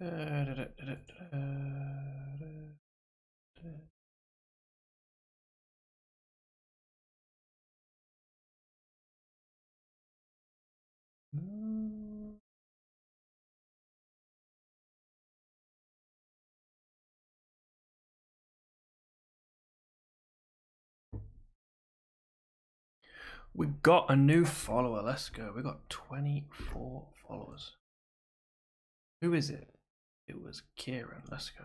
We got a new follower. Let's go. We got 24 followers. Who is it? It was Kieran. Let's go.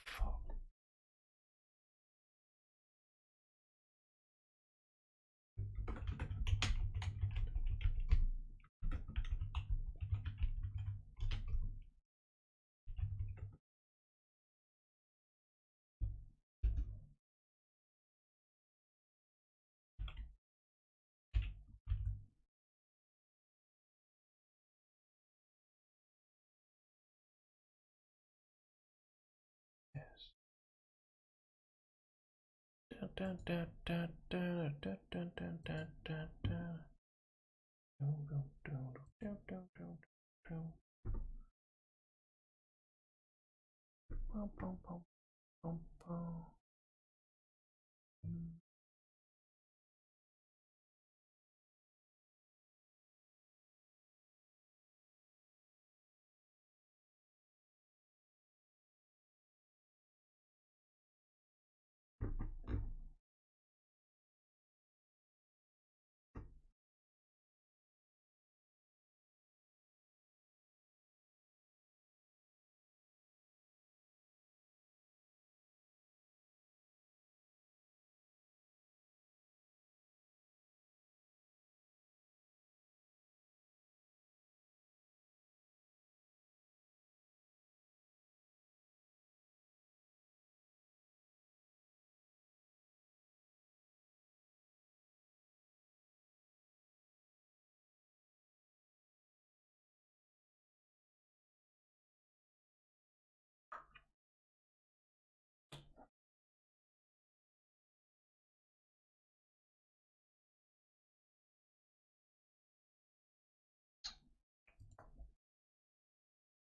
Fuck.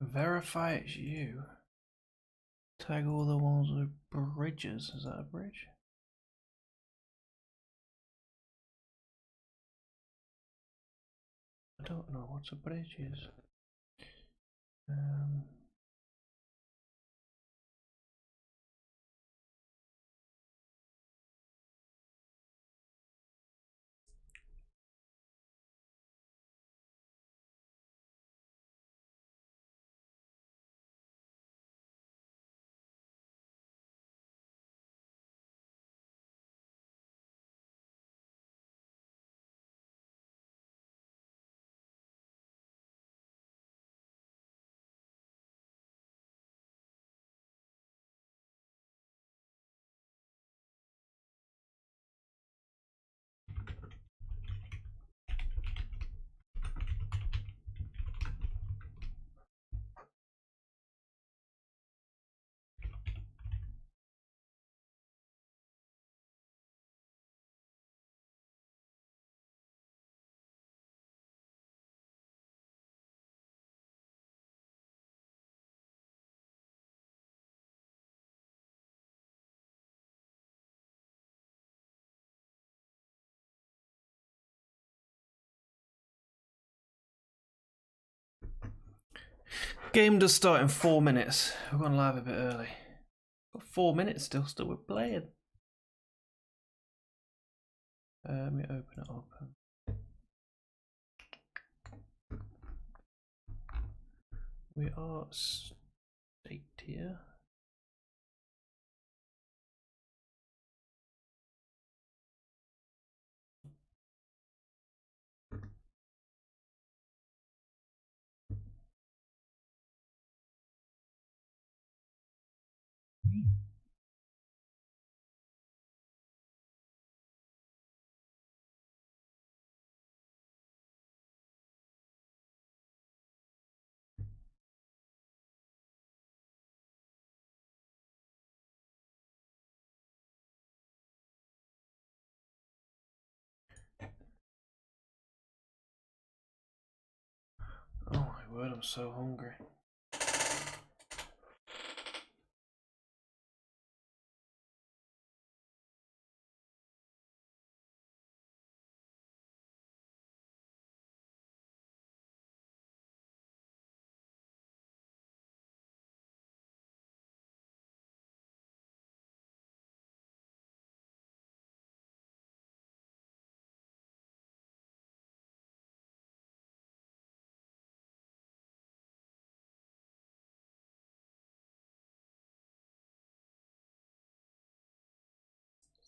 Verify it's you. Tag all the ones with bridges. Is that a bridge? I don't know what a bridge is. Game does start in 4 minutes. We're going live a bit early. Got 4 minutes still we're playing. Let me open it up. We are staked here. word, I'm so hungry.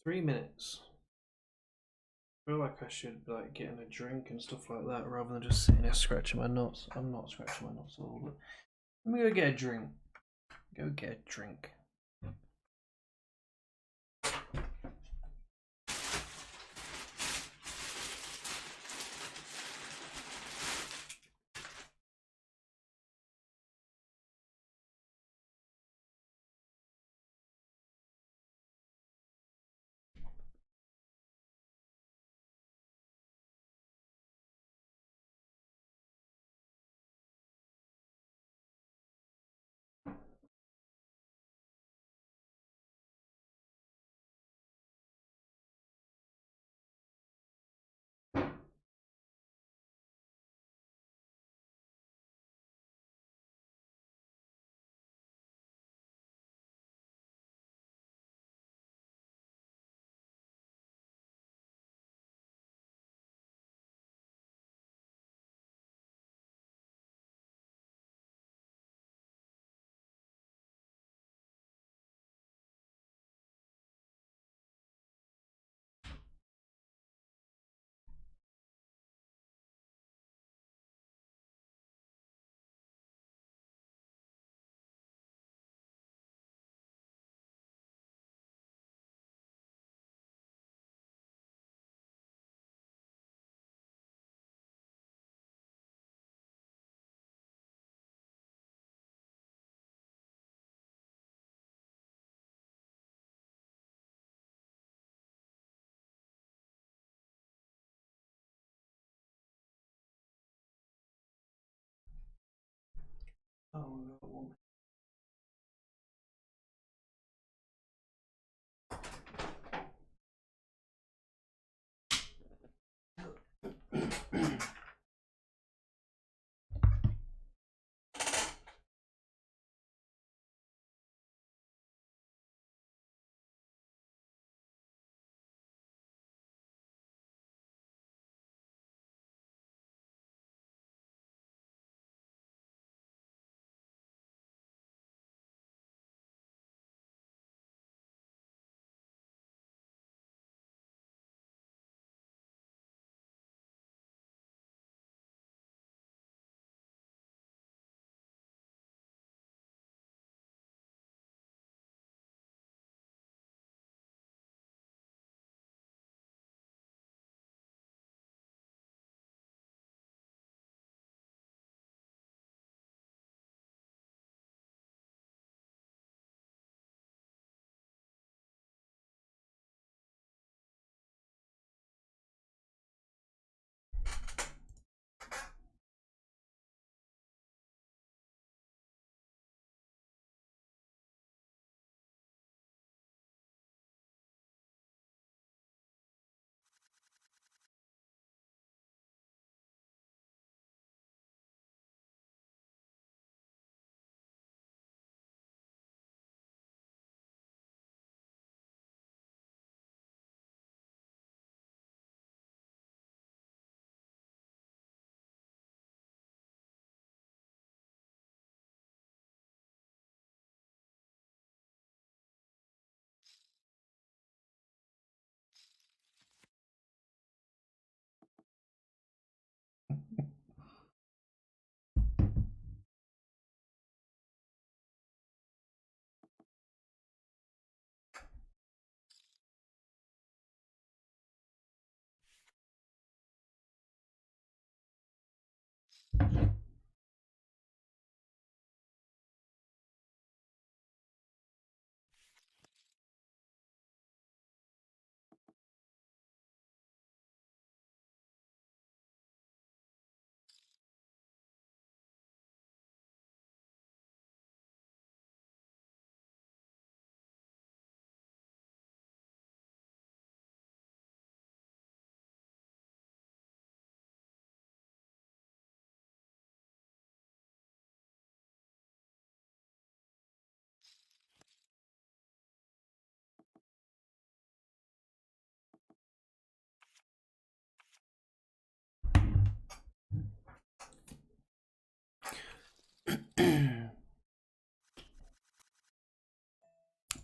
Three minutes. I feel like I should be like getting a drink and stuff like that rather than just sitting there scratching my nuts. I'm not scratching my nuts at all. But let me go get a drink. Go get a drink. Oh, we got one.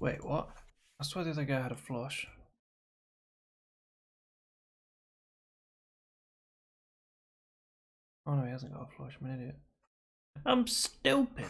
Wait, what? I swear the other guy had a flush. Oh no, he hasn't got a flush. I'm an idiot. I'm stupid.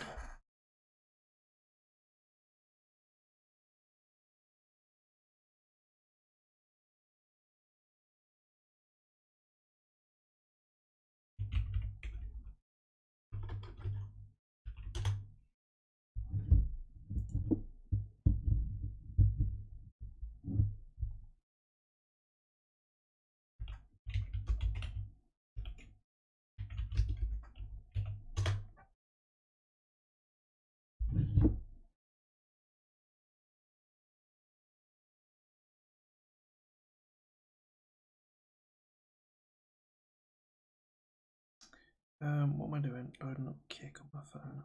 What am I doing? Loading up kick on my phone.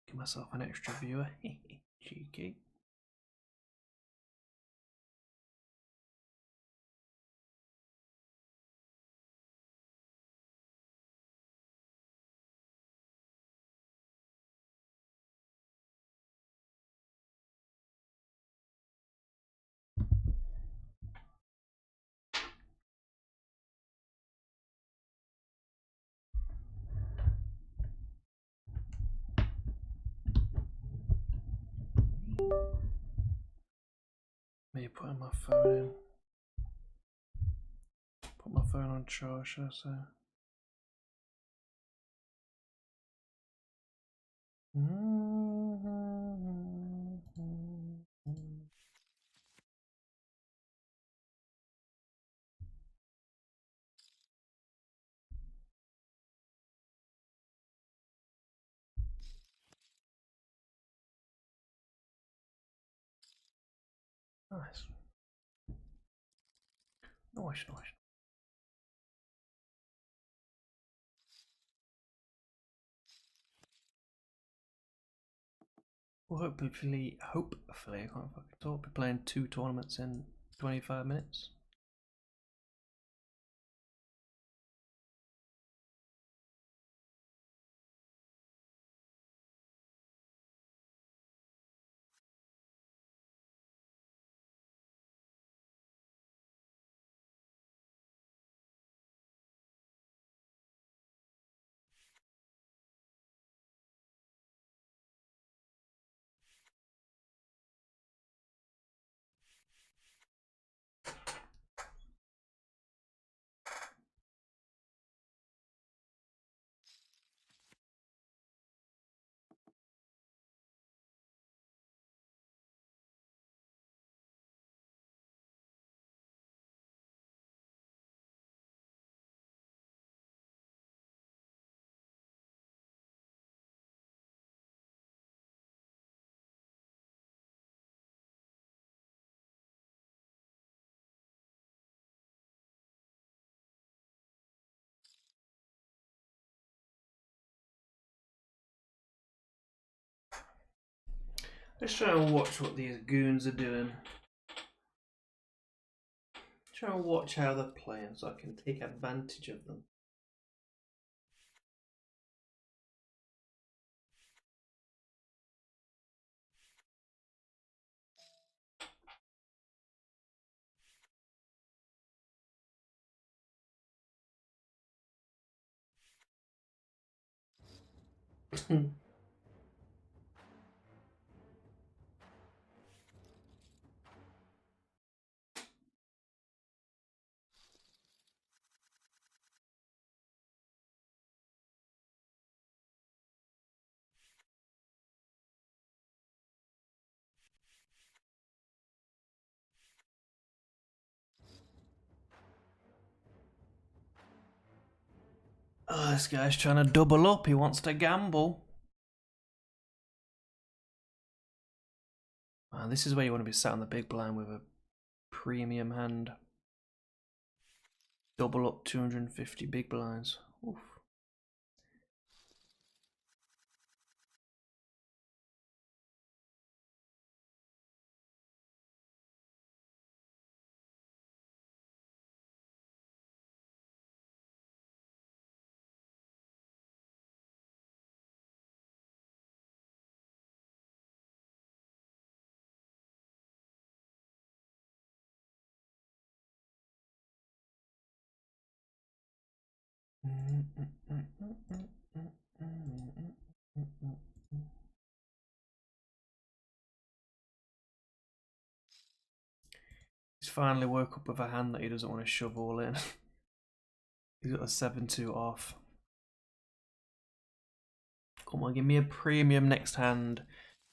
Give myself an extra viewer. Cheeky. Me putting my phone in. Put my phone on charge, should I say? Nice. Nice. Well, hopefully, I can't fucking talk. Be playing 2 tournaments in 25 minutes. Let's try and watch what these goons are doing. Try and watch how they're playing so I can take advantage of them. Oh, this guy's trying to double up. He wants to gamble. Man, this is where you want to be sat on the big blind with a premium hand. Double up 250 big blinds. Oof. He's finally woke up with a hand that he doesn't want to shove all in. He's got a 7-2 off. Come on, give me a premium next hand.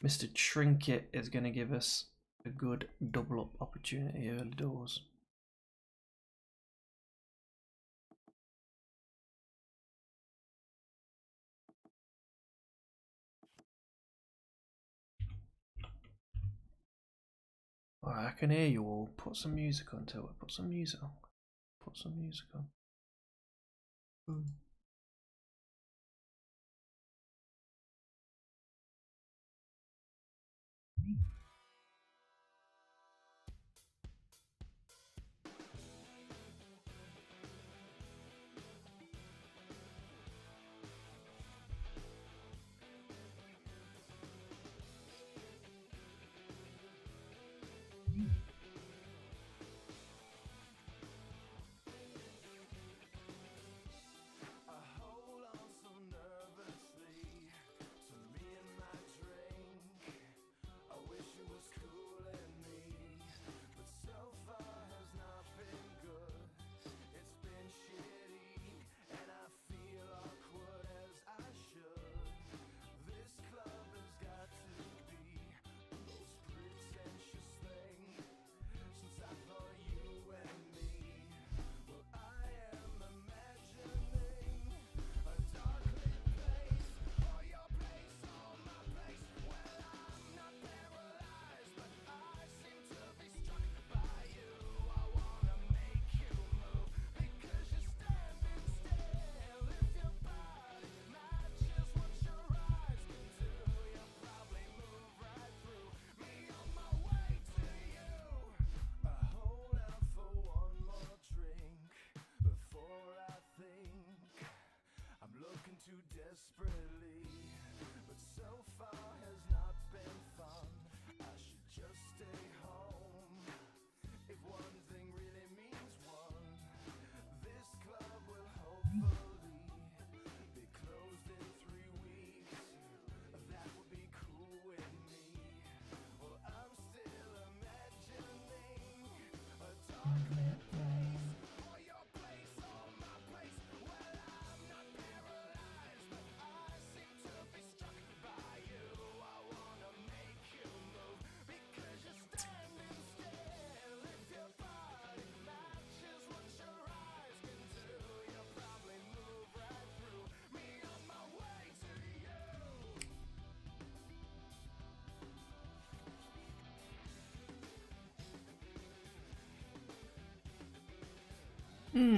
Mr. Trinket is going to give us a good double up opportunity early doors. Alright, I can hear you all. Put some music on to it. Put some music on. Put some music on. Boom.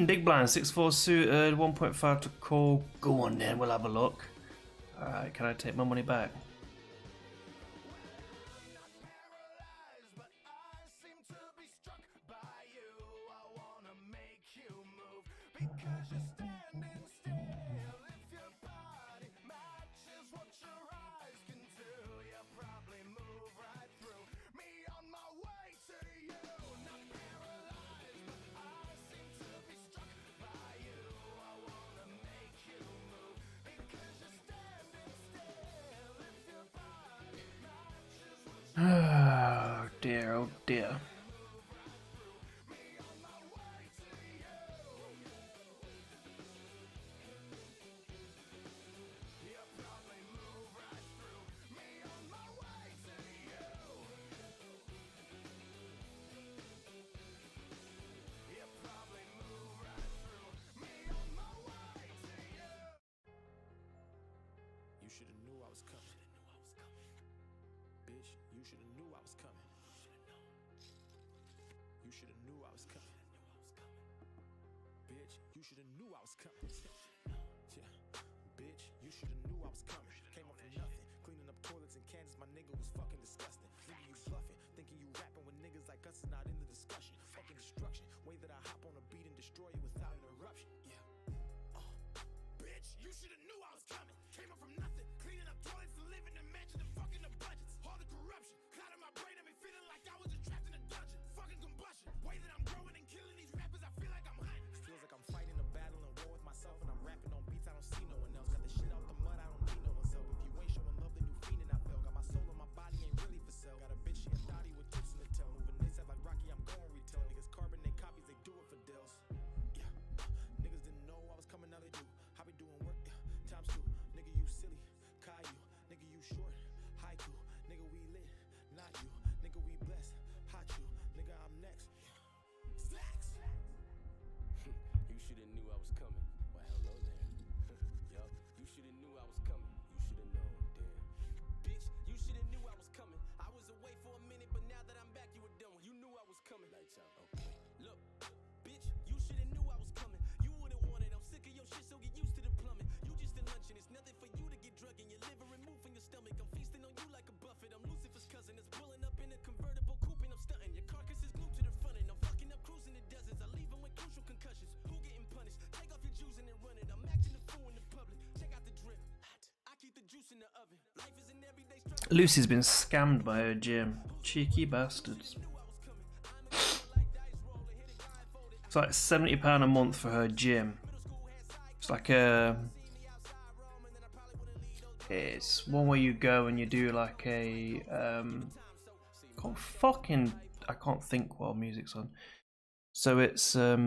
Big blind, 6-4 suited, 1.5 to call. Go on then, we'll have a look. Alright, can I take my money back? Oh dear, oh dear. You should have knew I was coming. Bitch, you should have knew I was coming. You should have knew I was coming. Bitch, you should have knew I was coming. Yeah. Bitch, you should have knew I was coming. Came up from nothing. Cleaning up toilets in Kansas, my nigga was fucking disgusting. Nigga, you bluffing. Thinking you rapping when niggas like us is not in the discussion. Fucking destruction. Way that I hop on a beat and destroy it without interruption. Yeah. Bitch, you should have knew I was coming. Came up from nothing. Cleaning up toilets and living in mansions and fucking the budgets. All the corruption. Clouding my brain and me feeling like I was just trapped in a dungeon. Fucking combustion. Way that I'm growing and killing these rappers, I feel like I'm hunting. Feels like I'm fighting a battle and war with myself and I'm rapping short, haiku, nigga we lit, not you, nigga we blessed, hot you, nigga I'm next. Slacks. You shoulda knew I was coming. Well, hello there. Yup, you shoulda knew I was coming. You shoulda known, damn. Bitch, you shoulda knew I was coming. I was away for a minute, but now that I'm back, you were done. You knew I was coming. Lights out, okay. Look, bitch, you shoulda knew I was coming. You would've wanted. I'm sick of your shit, so get used to the plumbing. You just a luncheon. It's nothing for you to get drug in your liver and move from your stomach. I'm feasting on you like a buffet. I'm Lucifer's cousin. It's pulling up in a convertible coupe and I'm stunting. Your carcass is glued to the front end. I'm fucking up cruising the deserts. I leave them with crucial concussions. Who getting punished? Take off your juice and then run it. I'm acting a fool in the public. Check out the drip. I keep the juice in the oven. Life is an everyday struggle. Lucy's been scammed by her gym. Cheeky bastards. It's like £70 a month for her gym. It's like it's one where you go and you do like a I can't think while music's on. So it's I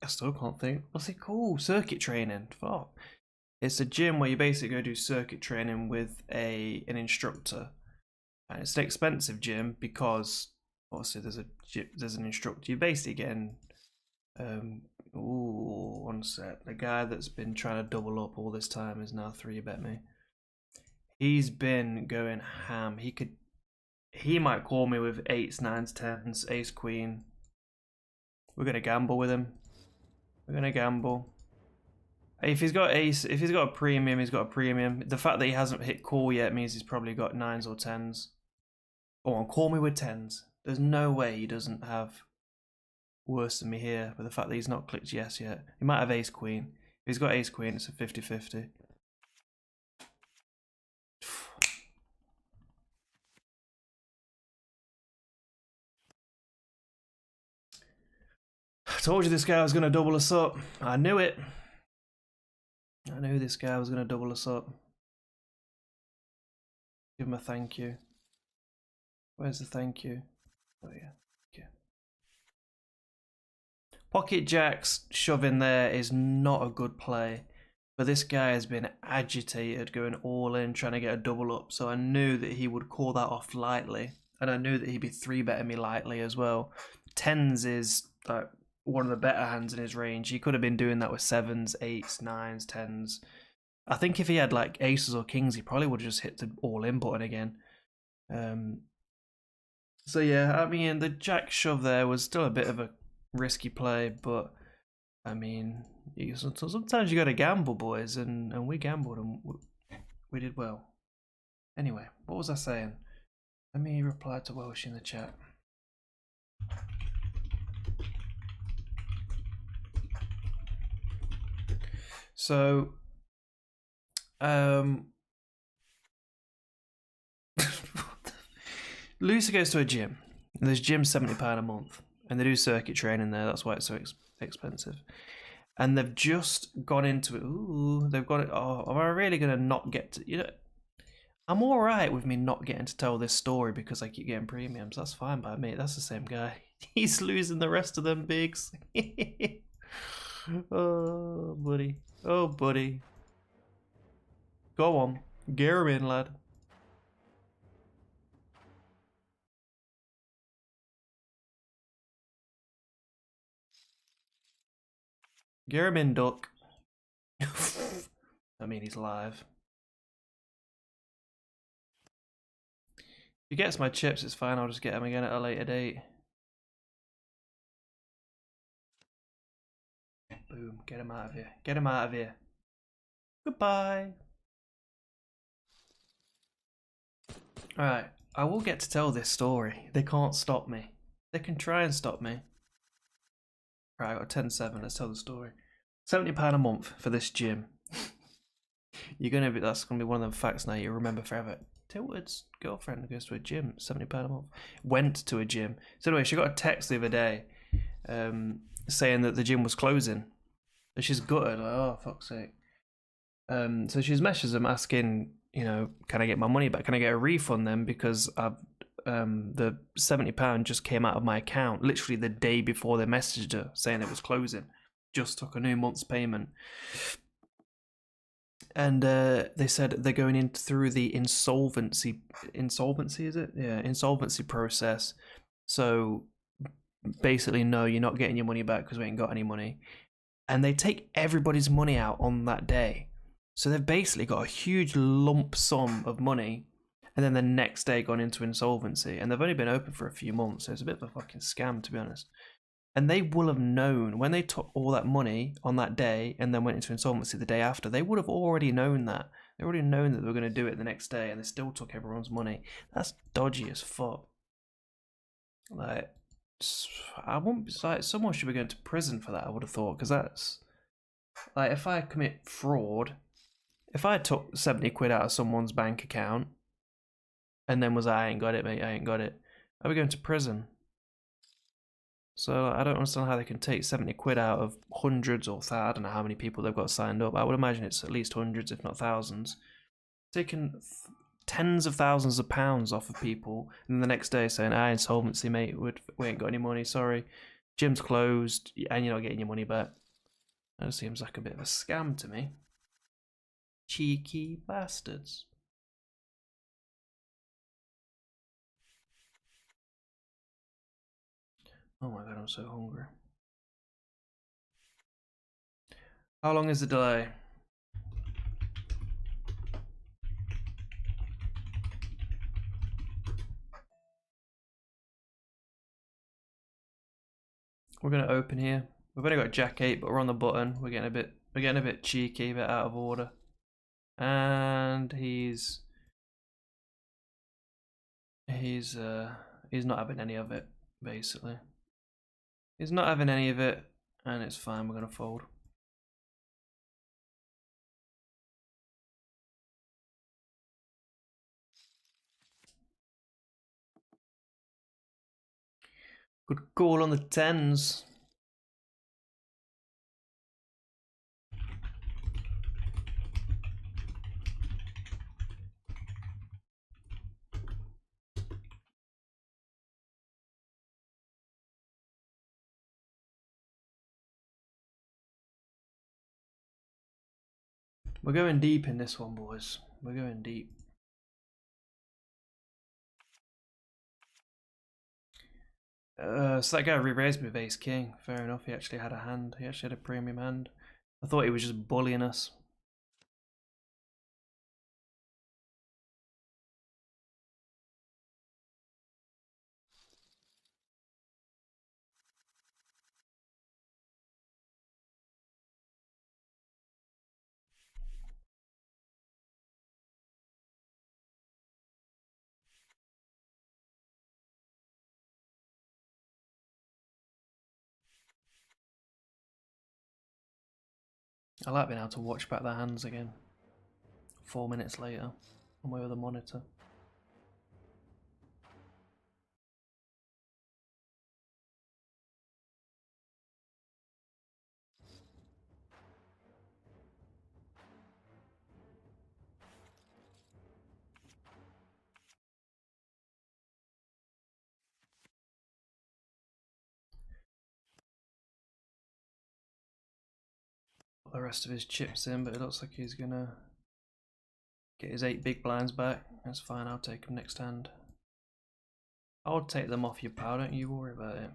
still can't think. What's it called? Circuit training. Fuck. It's a gym where you basically go do circuit training with an instructor, and it's an expensive gym because obviously there's an instructor. You're basically getting one sec. The guy that's been trying to double up all this time is now 3-bet me. He's been going ham. He might call me with 8s, 9s, 10s, ace queen. We're gonna gamble with him. We're gonna gamble. If he's got ace, if he's got a premium, he's got a premium. The fact that he hasn't hit call yet means he's probably got 9s or 10s. Go on, call me with 10s. There's no way he doesn't have worse than me here, but the fact that he's not clicked yes yet. He might have ace queen. If he's got ace queen, it's a 50-50. I told you this guy was going to double us up. I knew it. I knew this guy was going to double us up. Give him a thank you. Where's the thank you? Oh yeah. Okay. Pocket jacks shove in there is not a good play. But this guy has been agitated, going all in, trying to get a double up. So I knew that he would call that off lightly. And I knew that he'd be 3-betting me lightly as well. 10s is like one of the better hands in his range. He could have been doing that with 7s, 8s, 9s, 10s. I think if he had like aces or kings, he probably would have just hit the all-in button again. So yeah, I mean, the jack shove there was still a bit of a risky play, but I mean, sometimes you got to gamble, boys, and we gambled and we did well. Anyway, what was I saying? Let me reply to Welsh in the chat. So, Lucy goes to a gym. And there's gym £70 a month, and they do circuit training there. That's why it's so expensive. And they've just gone into it. Ooh, they've got it. Oh, am I really gonna not get to? You know, I'm all right with me not getting to tell this story because I keep getting premiums. That's fine by me. That's the same guy. He's losing the rest of them bigs. Oh, buddy. Oh, buddy. Go on. Get him in, lad. Get him in, duck. I mean, he's live. If he gets my chips, it's fine. I'll just get him again at a later date. Boom. Get him out of here. Get him out of here. Goodbye. Alright. I will get to tell this story. They can't stop me. They can try and stop me. Right, I got 10-7. Let's tell the story. £70 a month for this gym. That's gonna be one of them facts now you remember forever. Tilted's girlfriend goes to a gym, £70 a month. Went to a gym. So anyway, she got a text the other day, saying that the gym was closing. So she's gutted, like, oh fuck's sake. So she's messaged them asking, you know, can I get my money back? Can I get a refund then? Because the £70 just came out of my account literally the day before they messaged her saying it was closing. Just took a new month's payment. and they said they're going in through the insolvency is it? Yeah, insolvency process. So basically, no, you're not getting your money back because we ain't got any money. And they take everybody's money out on that day. So they've basically got a huge lump sum of money, and then the next day gone into insolvency. And they've only been open for a few months, so it's a bit of a fucking scam, to be honest. And they will have known when they took all that money on that day and then went into insolvency the day after. They would have already known that. They already known that they were going to do it the next day, and they still took everyone's money. That's dodgy as fuck. Like, I wouldn't be like, someone should be going to prison for that. I would have thought, because that's like, if I commit fraud, if I took 70 quid out of someone's bank account and then was like, I ain't got it, mate, I ain't got it, I'd be going to prison. So I don't understand how they can take 70 quid out of hundreds or I don't know how many people they've got signed up. I would imagine it's at least hundreds, if not thousands. Taking tens of thousands of pounds off of people, and the next day saying, insolvency, mate, we ain't got any money, sorry. Gym's closed, and you're not getting your money back. That seems like a bit of a scam to me. Cheeky bastards. Oh my god, I'm so hungry. How long is the delay? We're gonna open here. We've only got Jack 8, but we're on the button. We're getting a bit cheeky, a bit out of order. And he's not having any of it, basically. He's not having any of it, and it's fine, we're gonna fold. Good call on the tens. We're going deep in this one, boys. We're going deep. So that guy re-raised me with ace king. Fair enough, he actually had a hand. He actually had a premium hand. I thought he was just bullying us. I like being able to watch back their hands again. 4 minutes later, on my other monitor. Put the rest of his chips in, but it looks like he's gonna get his 8 big blinds back. That's fine, I'll take them next hand. I'll take them off your pal, don't you worry about it.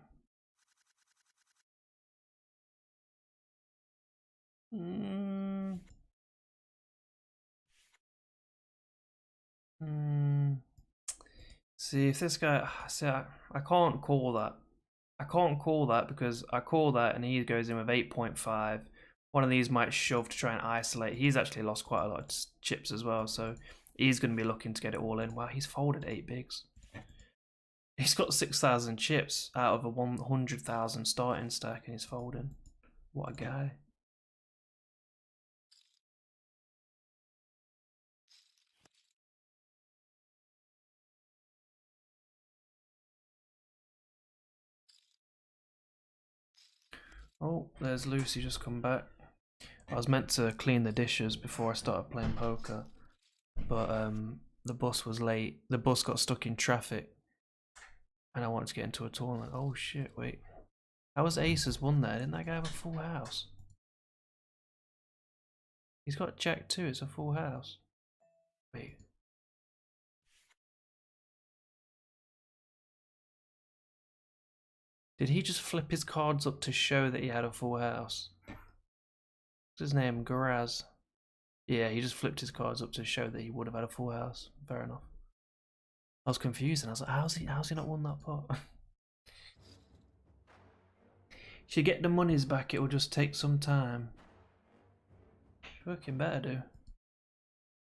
See, if this guy... See, I can't call that. I can't call that because I call that and he goes in with 8.5. One of these might shove to try and isolate. He's actually lost quite a lot of chips as well, so he's going to be looking to get it all in. Wow, he's folded 8 bigs. He's got 6,000 chips out of a 100,000 starting stack and he's folding. What a guy. Oh, there's Lucy just come back. I was meant to clean the dishes before I started playing poker, but the bus was late. The bus got stuck in traffic and I wanted to get into a tournament. Oh shit, wait. How was Aces won there? Didn't that guy have a full house? He's got Jack too. It's a full house. Wait. Did he just flip his cards up to show that he had a full house? What's his name? Garaz. Yeah, he just flipped his cards up to show that he would have had a full house. Fair enough. I was confused and I was like, how's he not won that pot? If you get the monies back, it will just take some time. Working better, do.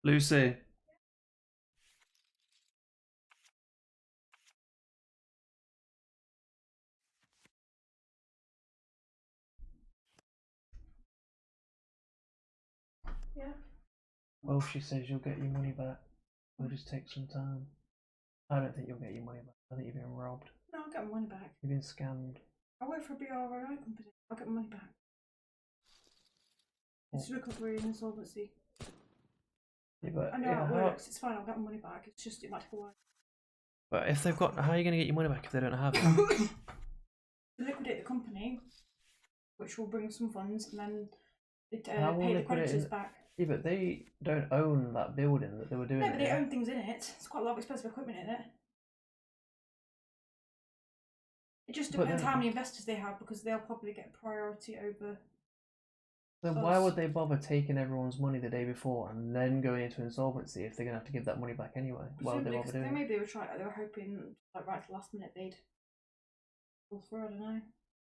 Lucy. Yeah. Well, she says you'll get your money back. It'll just take some time. I don't think you'll get your money back. I think you've been robbed. No, I'll get my money back. You've been scammed. I work for a BRI company. I'll get my money back. It's recovery and insolvency. Yeah, but I know how it works. It's fine. I'll get my money back. It's just it might take a while. But if they've got, how are you going to get your money back if they don't have it? Liquidate the company, which will bring some funds, and then it, How will pay the liquidate creditors it? back. Yeah, but they don't own that building that they were doing. No, but they own things in it. It's quite a lot of expensive equipment in it. It just depends how many investors they have, because they'll probably get priority over. Then why would they bother taking everyone's money the day before and then going into insolvency if they're going to have to give that money back anyway? Why would they bother doing it? Maybe they were trying. They were hoping, like right at the last minute, they'd fall through. I don't know.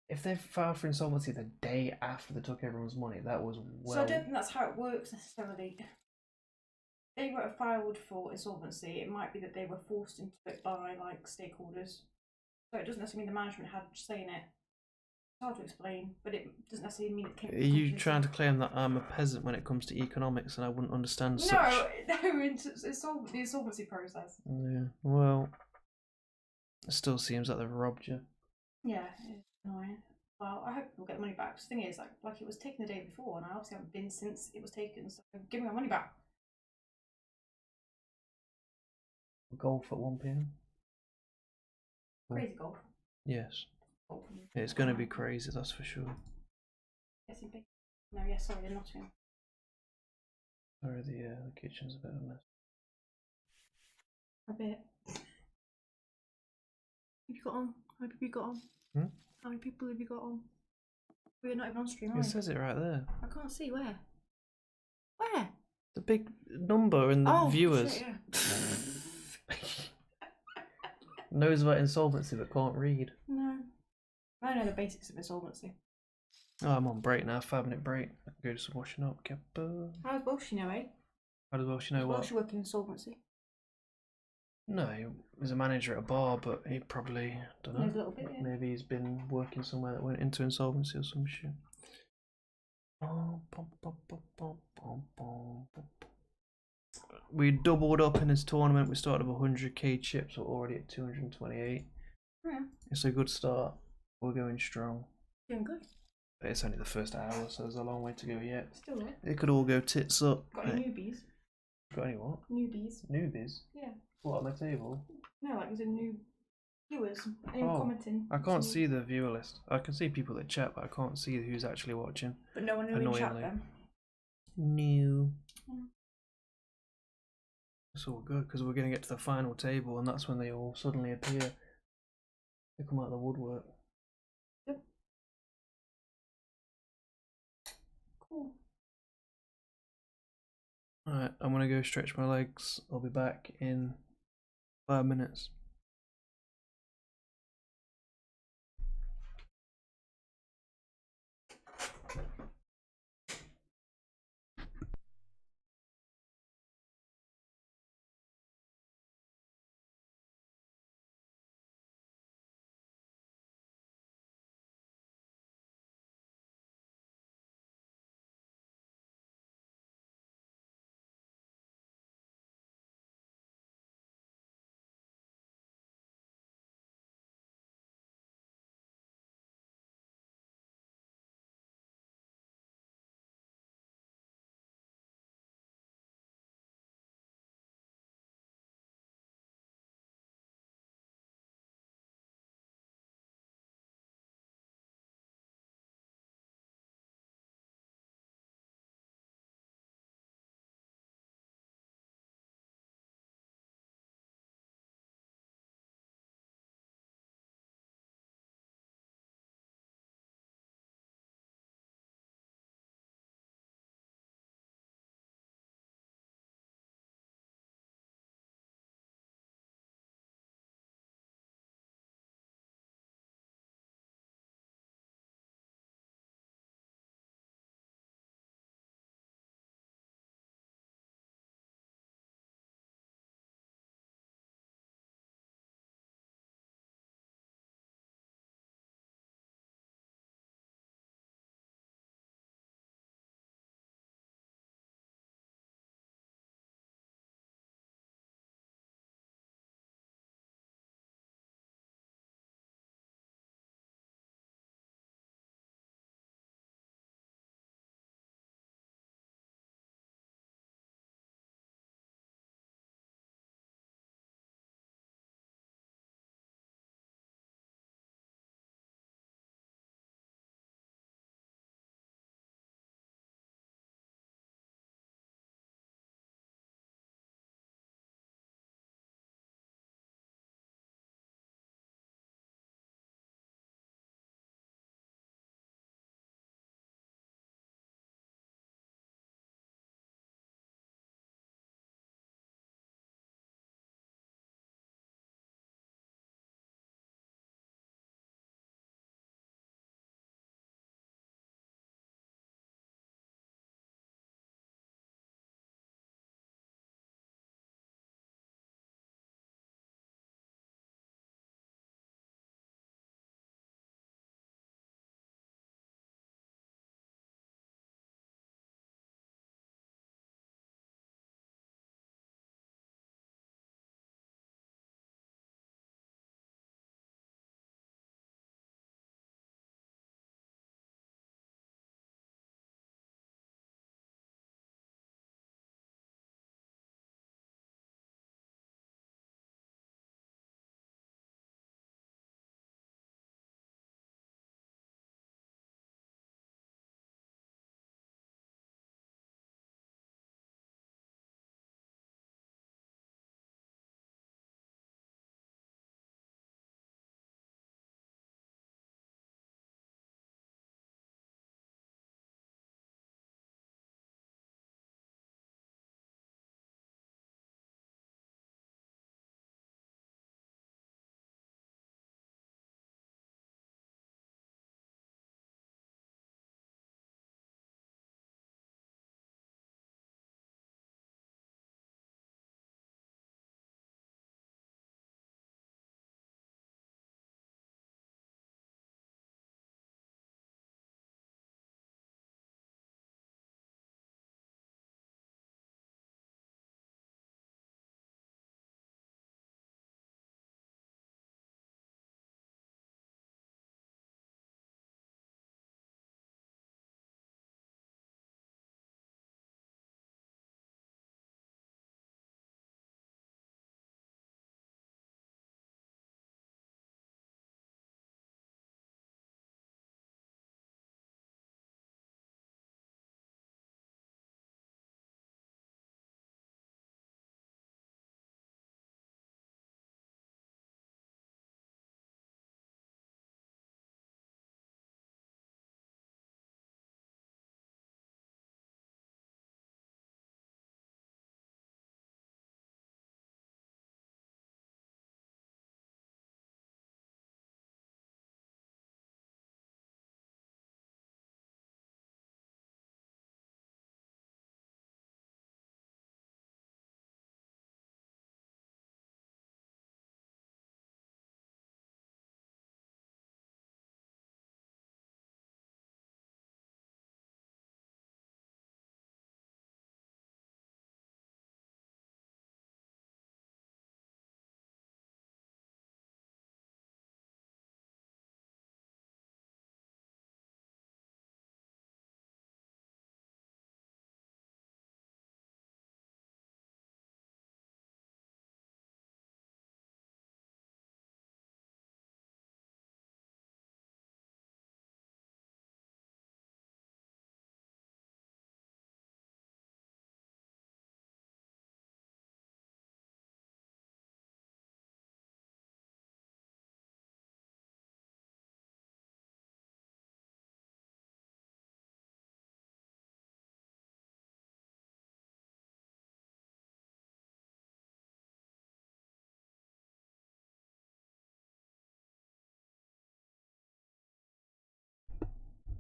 If they filed for insolvency the day after they took everyone's money, that was well. So I don't think that's how it works necessarily. They were filed for insolvency. It might be that they were forced into it by like stakeholders. So it doesn't necessarily mean the management had say in it. It's hard to explain, but it doesn't necessarily mean it came. Are you trying to claim that I'm a peasant when it comes to economics and I wouldn't understand such? No, it's the insolvency process. Yeah, well, it still seems like they've robbed you. Yeah, it's annoying. Well, I hope we'll get the money back. The thing is, like it was taken the day before, and I obviously haven't been since it was taken, so give me my money back. Golf at 1 p.m. Crazy golf. Yes. Golf. It's going to be crazy, that's for sure. Yes, in big. No, yeah, sorry, they're not in. Sorry, the kitchen's a bit of a mess. A bit. Have you got on? How many people you got on? Hmm? How many people have you got on? We're not even on stream, are It we? says it right there. I can't see where. Where? The big number in the viewers. Shit, yeah. Knows about insolvency but can't read. No. I know the basics of insolvency. Oh, I'm on break now, 5-minute break. I can go do some washing up. How's Welsh, you know, eh? How does Welsh know what? Welsh working insolvency. No, he was a manager at a bar, but he probably, don't know. Knows a little bit, yeah. Maybe he's been working somewhere that went into insolvency or some shit. We doubled up in this tournament. We started with 100k chips. We're already at 228. Yeah. It's a good start. We're going strong. Doing good. But it's only the first hour, so there's a long way to go yet. Still there. It could all go tits up. Got any newbies? Got any what? Newbies. Newbies? Yeah. What, on my table? No, like there's a new viewers. Anyone commenting? I can't see the viewer list. I can see people that chat, but I can't see who's actually watching. But no one in chat then? No. Yeah. It's all good because we're going to get to the final table and that's when they all suddenly appear. They come out of the woodwork. Yep. Cool. Alright, I'm going to go stretch my legs. I'll be back in 5 minutes.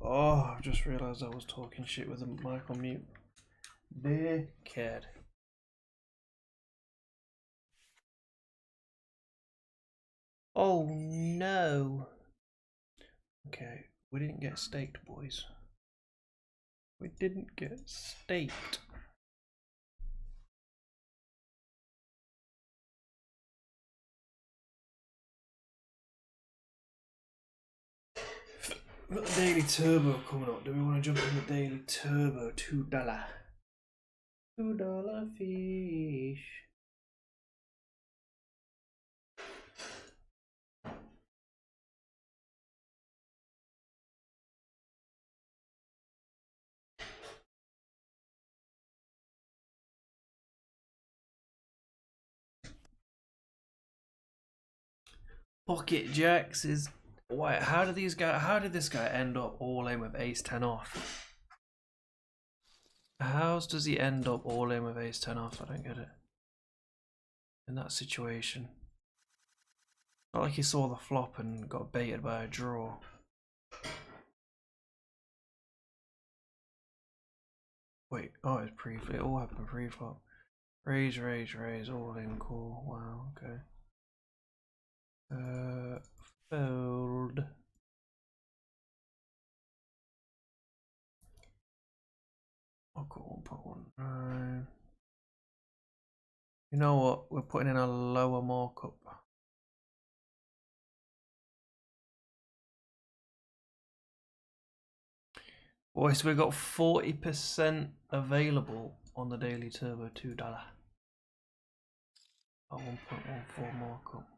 Oh, I've just realised I was talking shit with the mic on mute. Dickhead. Oh no. Okay, we didn't get staked, boys. We didn't get staked. We've got the Daily Turbo coming up. Do we want to jump in the Daily Turbo? $2. $2 fish. Pocket Jacks is why? How did this guy end up all in with ace 10 off? How does he end up all in with ace 10 off? I don't get it. In that situation. Not like he saw the flop and got baited by a draw. Wait, oh, it's it all happened pre-flop. Raise, all in, cool. Wow, okay. Fold. I'll go 1.19. You know what? We're putting in a lower markup. Boys, we got 40% available on the Daily Turbo $2. At 1.14 markup.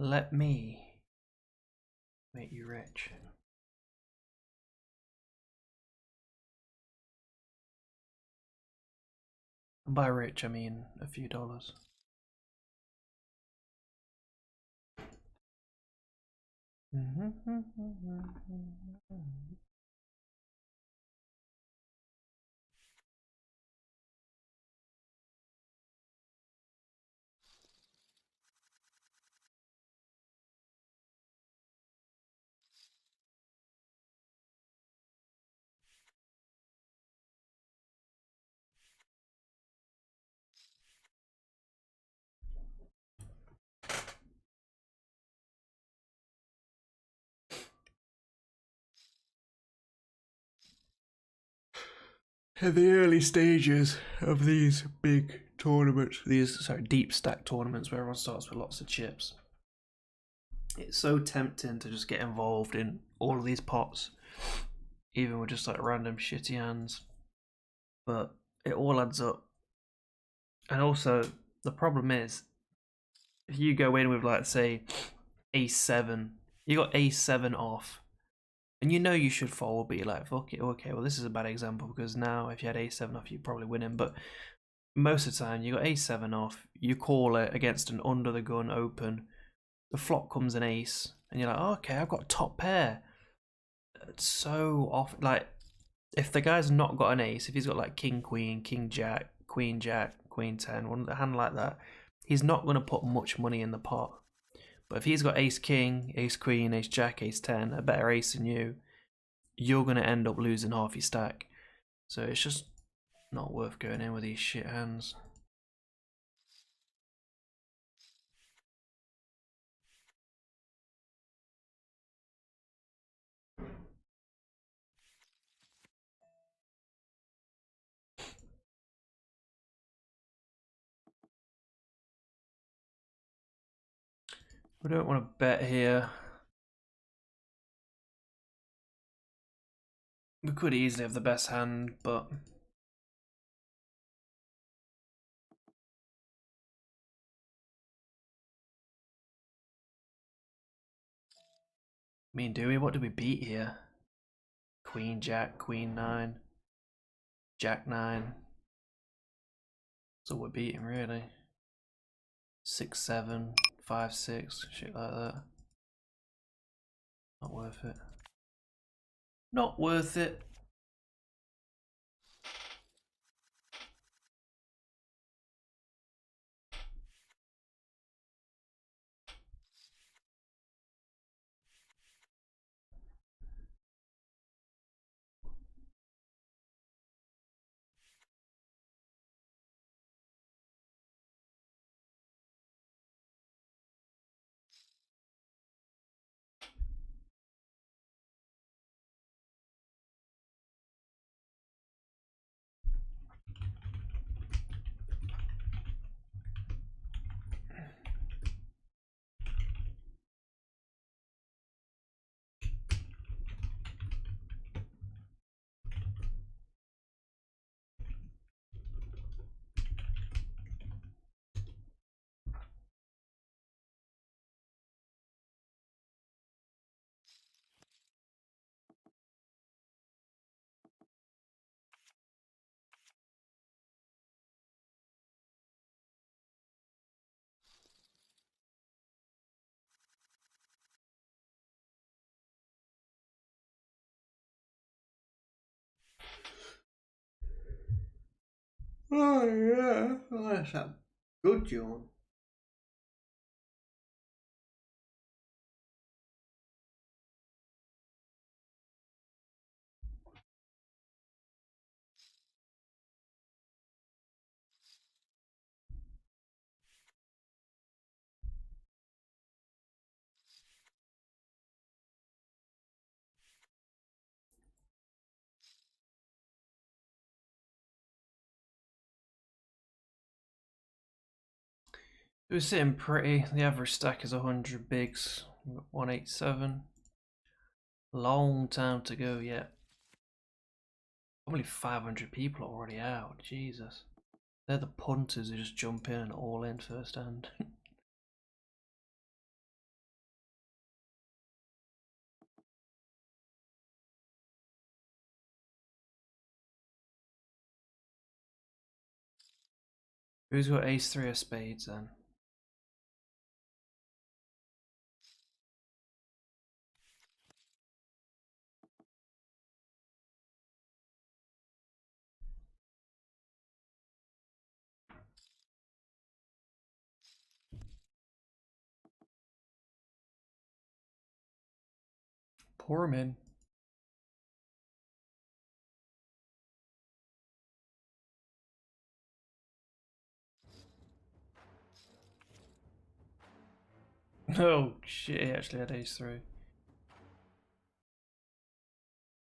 Let me make you rich. And by rich, I mean a few dollars. In the early stages of these big tournaments, deep stack tournaments where everyone starts with lots of chips, it's so tempting to just get involved in all of these pots, even with just like random shitty hands. But it all adds up. And also, the problem is, if you go in with, like, say, ace 7, you got ace 7 off, and you know you should fold, but you're like, fuck it, okay, well, this is a bad example because now if you had ace 7 off, you'd probably win him. But most of the time, you got ace 7 off, you call it against an under the gun open, the flop comes an ace, and you're like, oh, okay, I've got top pair. It's so off. Like, if the guy's not got an ace, if he's got like king, queen, jack, queen, 10, one hand like that, he's not going to put much money in the pot. But if he's got ace king, ace queen, ace jack, ace 10, a better ace than you, you're going to end up losing half your stack. So it's just not worth going in with these shit hands. We don't want to bet here. We could easily have the best hand, but I mean, do we? What do we beat here? Queen, jack, queen 9, jack 9. So we're beating really. 6, 7, 5, 6, shit like that. Not worth it. Not worth it. Oh yeah, oh, that's a good yawn. It was sitting pretty. The average stack is 100 bigs, 187. Long time to go yet. Probably 500 people are already out. Jesus. They're the punters who just jump in and all in first hand. Who's got ace 3 of spades then? Pour him in. Oh shit, he actually had ace 3.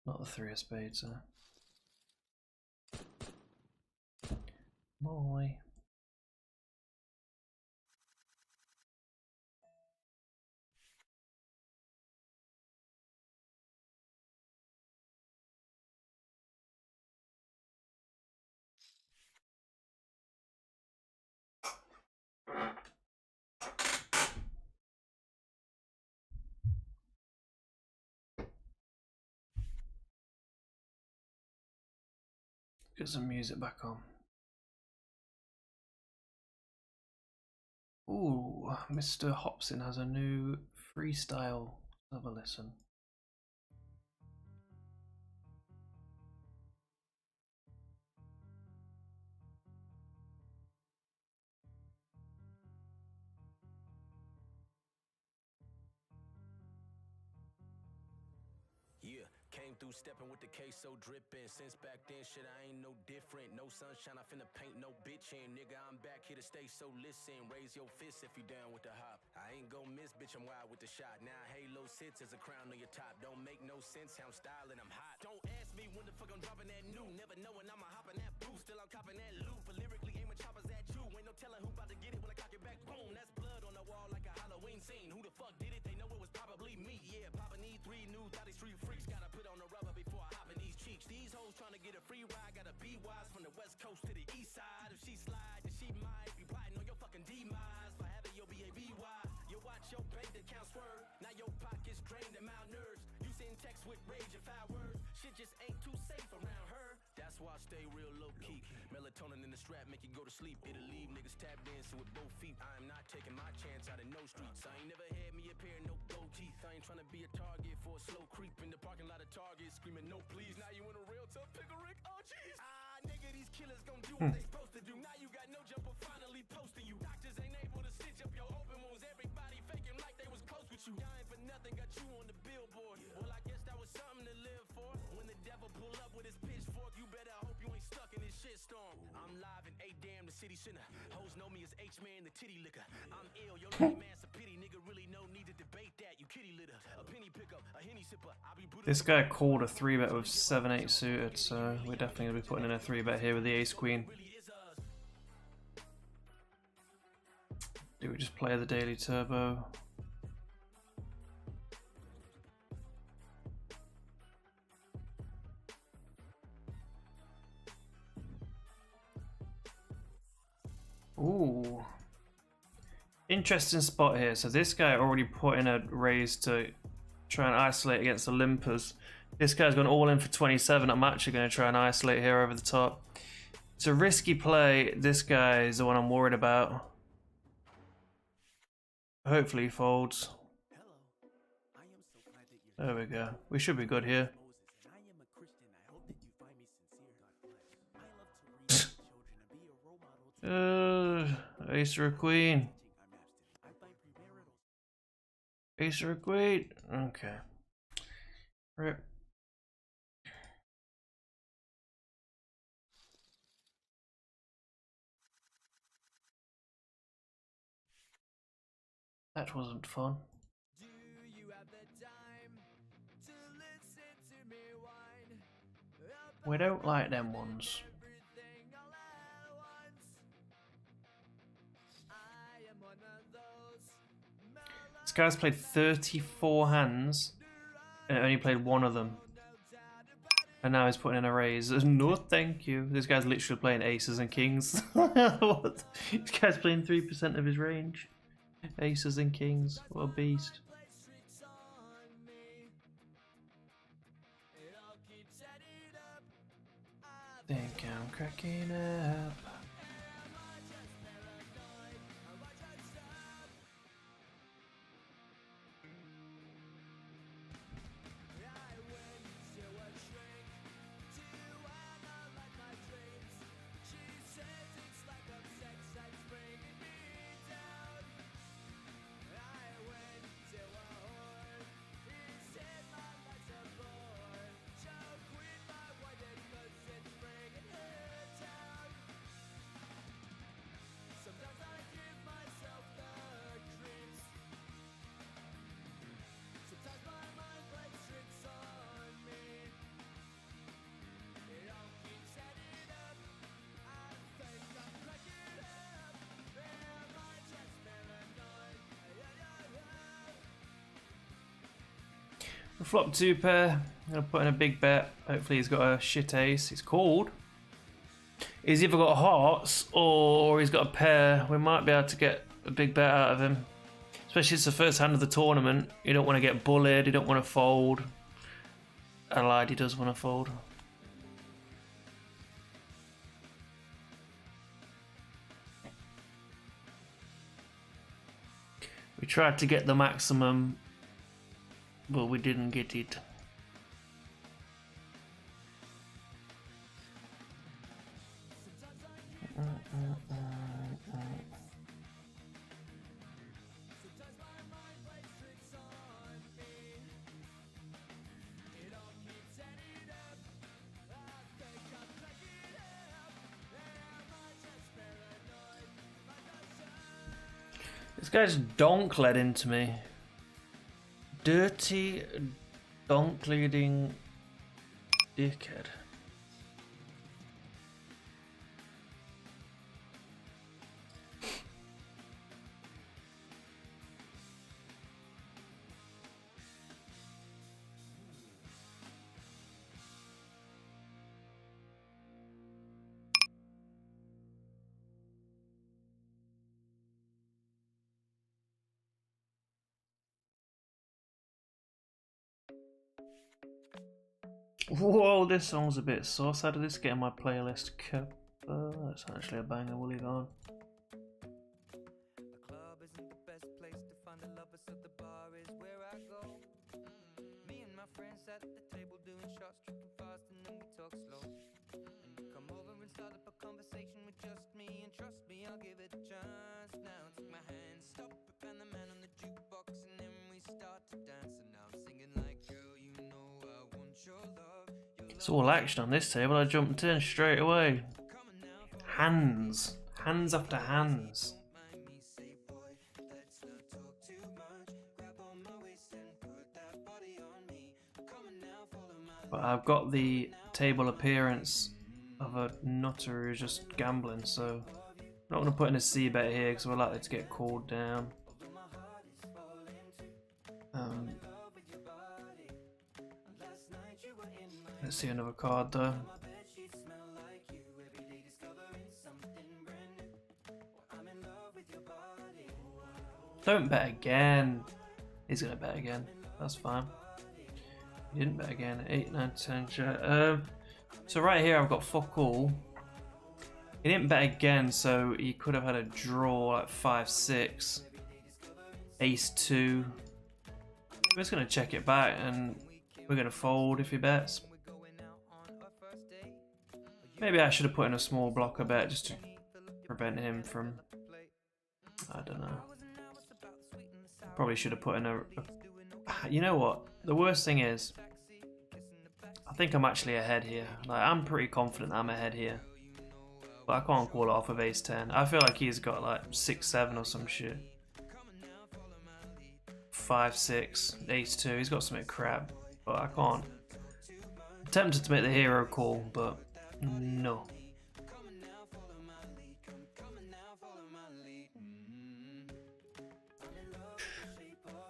Not the 3 of spades, huh? Boy. Get some music back on. Ooh, Mr. Hopson has a new freestyle. Have a listen. Yeah, came through stepping with the queso dripping. Since back then, shit, I ain't no different. No sunshine, I finna paint no bitch in. Nigga, I'm back here to stay, so listen. Raise your fist if you down with the hop. I ain't gon' miss, bitch, I'm wild with the shot. Now Halo sits as a crown on your top. Don't make no sense how I'm styling, I'm hot. Don't ask me when the fuck I'm dropping that new. Never knowing I'ma hop in that booth. Still I'm copping that loot. But lyrically aiming choppers at you. Ain't no telling who about to get it when I cock it back. Boom, that's blood on the wall like a Halloween scene. Who the fuck did it? They know it was probably me. Yeah, Papa need 3 new thotty street freaks. Gotta put on the rubber before I hop in these cheeks. These hoes trying to get a free ride. Gotta be wise from the west coast to the east side. If she slide, then she might be plotting on your fucking demise. For having your B-A-B-Y. You watch your bank account swerve. Now your pockets drained and malnourished. You send texts with rage and foul words. Shit just ain't too safe around her. That's why I stay real low-key. Melatonin in the strap make you go to sleep. It'll leave niggas tap dancing with both feet. I am not taking my chance out of no streets. I ain't never had me a pair of no gold teeth. I ain't trying to be a target for a slow creep in the parking lot of Target, screaming no please. Now you in a real tough pickle, Rick. Oh jeez. Ah, nigga, these killers gon' do what they supposed to do. Now you got no jumper finally posting you. Doctors ain't able to stitch up your open wounds. Everybody faking like they was close with you. I ain't for nothing, got you on the billboard. Well, I guess that was something to live for. When the devil pull up with his pitchfork, you better hope you ain't stuck in this shitstorm. I'm live in A-Damn, the city center. Hoes know me as H-Man, the titty licker. I'm ill, your lame ass a pity. Nigga really no need to debate that. You kitty litter, a penny pickup, a henny sipper. I'll be brutal. This guy called a 3-bet with 7-8 suited, so we're definitely gonna be putting in a 3-bet here with the ace queen. Do we just play the daily turbo? Ooh. Interesting spot here. So this guy already put in a raise to try and isolate against the limpers. This guy's gone all in for 27. I'm actually going to try and isolate here over the top. It's a risky play. This guy is the one I'm worried about. Hopefully he folds. There we go. We should be good here. Ace or a queen. Ace or a queen. Okay. Rip. That wasn't fun. We don't like them ones. This guy's played 34 hands and only played one of them. And now he's putting in a raise. No, thank you. This guy's literally playing aces and kings. What? This guy's playing 3% of his range. Aces and kings. What a beast. Think I'm cracking up. Flop 2 pair. I'm gonna put in a big bet. Hopefully he's got a shit ace. He's called. He's either got hearts or he's got a pair. We might be able to get a big bet out of him. Especially it's the first hand of the tournament. You don't want to get bullied. You don't want to fold. I lied, he does want to fold. We tried to get the maximum, but we didn't get it. This guy's donk led into me. Dirty donk leading dickhead. Whoa, this song's a bit sauce. How did this get in my playlist? That's actually a banger. Will he go on? The club isn't the best place to find a lover, so the bar is where I go. Me and my friends at the table doing shots, tripping fast, and then we talk slow. And you come over and start up a conversation with just me, and trust me, I'll give it a chance. Now take my hand, stop it, and the man on the jukebox, and then we start to dance. And now I'm singing like, girl, you know I want your love. It's all action on this table. I jumped in straight away. Hands. Hands after hands. But I've got the table appearance of a nutter who's just gambling, so I'm not going to put in a C bet here because we're likely to get called down. Let's see another card though. Don't bet again. He's gonna bet again. That's fine. He didn't bet again. 8, 9, 10. So right here I've got fuck all. He didn't bet again, so he could have had a draw like 5, 6, Ace 2. We're just gonna check it back, and we're gonna fold if he bets. Maybe I should have put in a small blocker bet just to prevent him from, I don't know. Probably should have put in a you know what? The worst thing is, I think I'm actually ahead here. Like, I'm pretty confident that I'm ahead here. But I can't call it off with ace 10. I feel like he's got like 6-7 or some shit. 5-6, ace 2. He's got something crap. But I can't. I'm tempted to make the hero call, but no.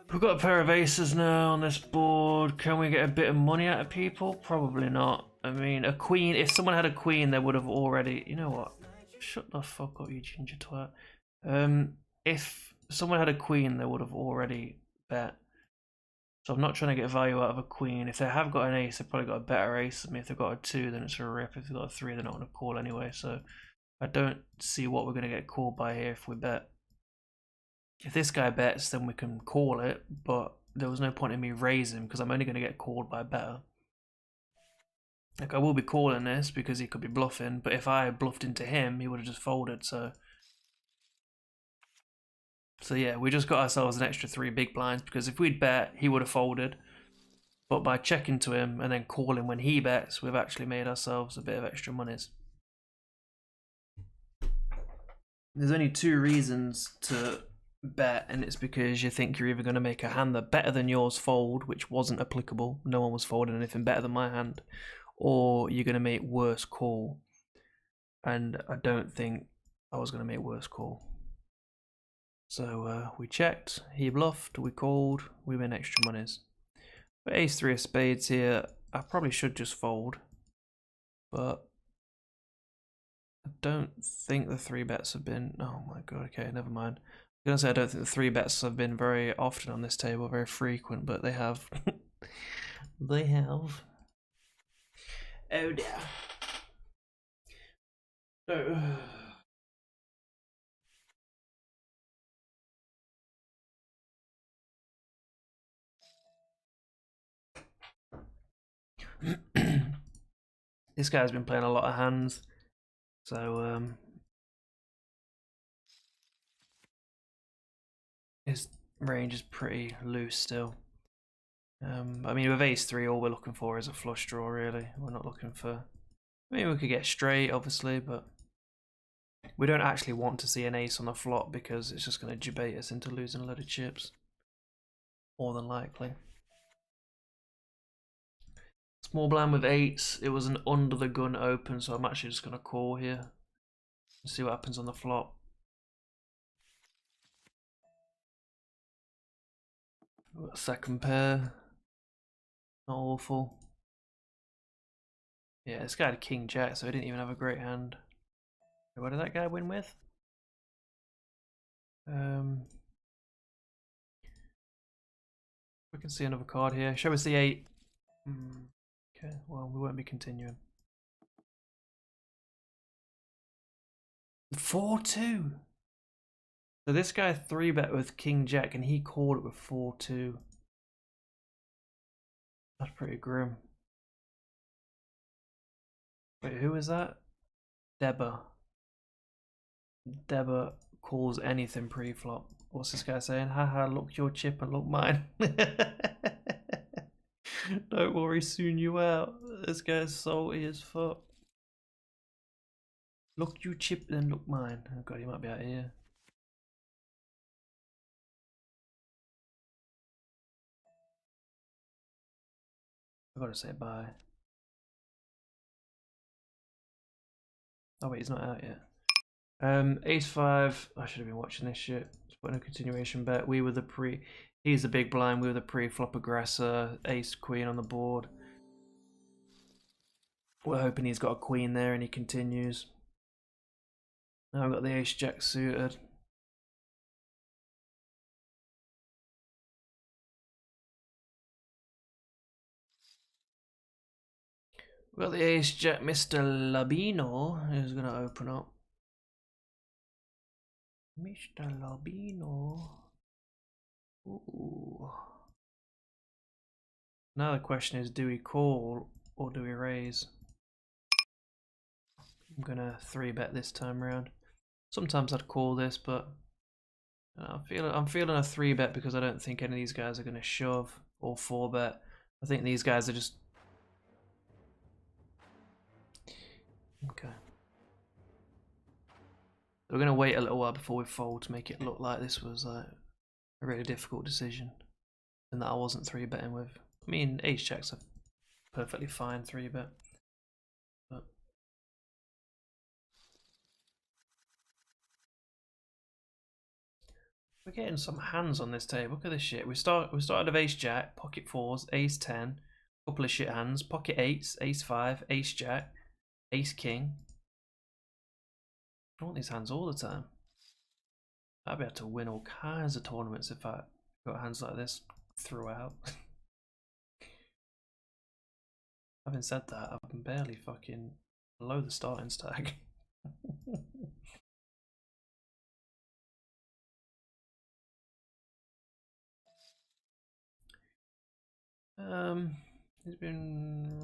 We've got a pair of aces now on this board. Can we get a bit of money out of people? Probably not. I mean, a queen. If someone had a queen, they would have already. You know what? Shut the fuck up, you ginger twat. If someone had a queen, they would have already bet. So I'm not trying to get value out of a queen. If they have got an ace, they've probably got a better ace than me. If they've got a 2, then it's a rip. If they've got a 3, they're not going to call anyway. So I don't see what we're going to get called by here if we bet. If this guy bets, then we can call it, but there was no point in me raising because I'm only going to get called by better. Like, I will be calling this because he could be bluffing, but if I bluffed into him, he would have just folded, so yeah, we just got ourselves an extra 3 big blinds because if we'd bet, he would have folded. But by checking to him and then calling when he bets, we've actually made ourselves a bit of extra monies. There's only 2 reasons to bet, and it's because you think you're either going to make a hand that better than yours fold, which wasn't applicable, no one was folding anything better than my hand, or you're going to make worse call, and I don't think I was going to make worse call. So we checked, he bluffed, we called, we win extra monies. But ace 3 of spades here, I probably should just fold, but I don't think the 3 bets have been, oh my god, okay, never mind. I'm gonna say I don't think the 3 bets have been very often on this table, very frequent, but they have. They have. Oh dear. Oh. This guy's been playing a lot of hands, so his range is pretty loose still. I mean, with ace 3, all we're looking for is a flush draw, really. We're not looking for. I mean, we could get straight, obviously, but we don't actually want to see an ace on the flop because it's just going to debate us into losing a load of chips. More than likely. Small blind with 8s. It was an under the gun open, so I'm actually just going to call here and see what happens on the flop. We've got a second pair. Not awful. Yeah, this guy had king jack, so he didn't even have a great hand. What did that guy win with? We can see another card here. Show us the 8. Okay, well, we won't be continuing. 4-2. So this guy 3-bet with king jack, and he called it with 4-2. That's pretty grim. Wait, who is that? Deba. Deba calls anything pre-flop. What's this guy saying? Haha, look your chip and look mine. Don't worry, soon you out. This guy's salty as fuck. Look you chip then look mine. Oh god, he might be out here. I've got to say bye. Oh wait, he's not out yet. Ace 5. I should have been watching this shit. Just putting a continuation bet. We were the pre. He's the big blind. We were the pre-flop aggressor. Ace queen on the board. We're hoping he's got a queen there and he continues. Now I've got the ace jack suited. We've got the ace jack. Mr. Labino is going to open up. Mr. Labino. Ooh. Now the question is, do we call or do we raise? I'm gonna 3-bet this time around. Sometimes I'd call this, but I'm feeling a 3-bet because I don't think any of these guys are going to shove or 4-bet. I think these guys are just okay. We're going to wait a little while before we fold to make it look like this was like a really difficult decision and that I wasn't 3-betting with. I mean, ace checks are perfectly fine 3-bet. But we're getting some hands on this table. Look at this shit. We started with ace jack, pocket fours, ace 10, couple of shit hands, pocket eights, ace 5, ace jack, ace king. I want these hands all the time. I'd be able to win all kinds of tournaments if I got hands like this throughout. Having said that, I've been barely fucking below the starting stack. It's been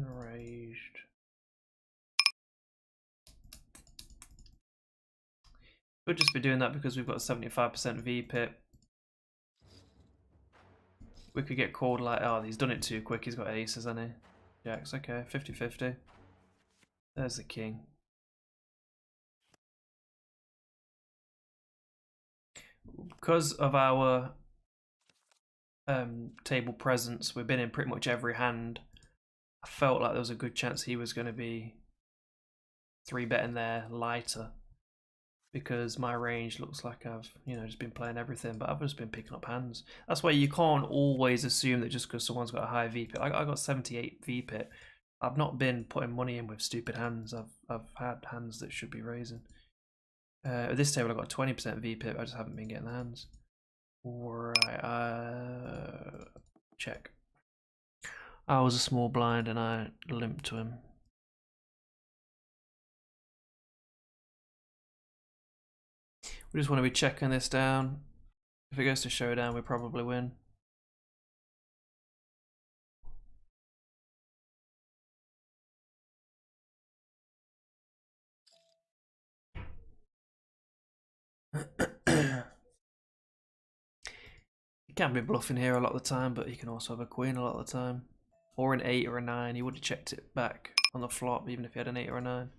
raised. Could just be doing that because we've got 75% VPIP. We could get called like, oh, he's done it too quick, he's got aces, hasn't he? Jacks, okay, 50-50. There's the king. Because of our table presence, we've been in pretty much every hand. I felt like there was a good chance he was going to be 3-betting there lighter. Because my range looks like I've, just been playing everything, but I've just been picking up hands. That's why you can't always assume that just because someone's got a high VPIP. I got 78 VPIP. I've not been putting money in with stupid hands. I've had hands that should be raising. At this table, I got 20% VPIP. I just haven't been getting the hands. Right. Check. I was a small blind and I limped to him. We just want to be checking this down. If it goes to showdown, we probably win. You can be bluffing here a lot of the time, but you can also have a queen a lot of the time. Or an 8 or a 9. You would have checked it back on the flop even if you had an 8 or a 9.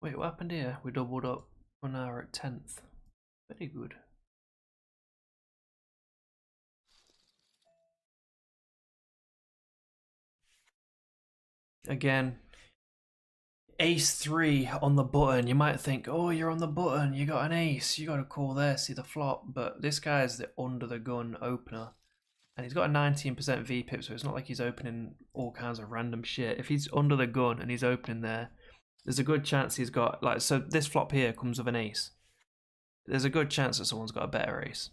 Wait, what happened here? We doubled up. We're now at 10th. Very good. Again, ace 3 on the button. You might think, oh, you're on the button, you got an ace, you got to call there, see the flop. But this guy's the under the gun opener. And he's got a 19% VPIP, so it's not like he's opening all kinds of random shit. If he's under the gun and he's opening there, there's a good chance he's got, like, so this flop here comes with an ace. There's a good chance that someone's got a better ace.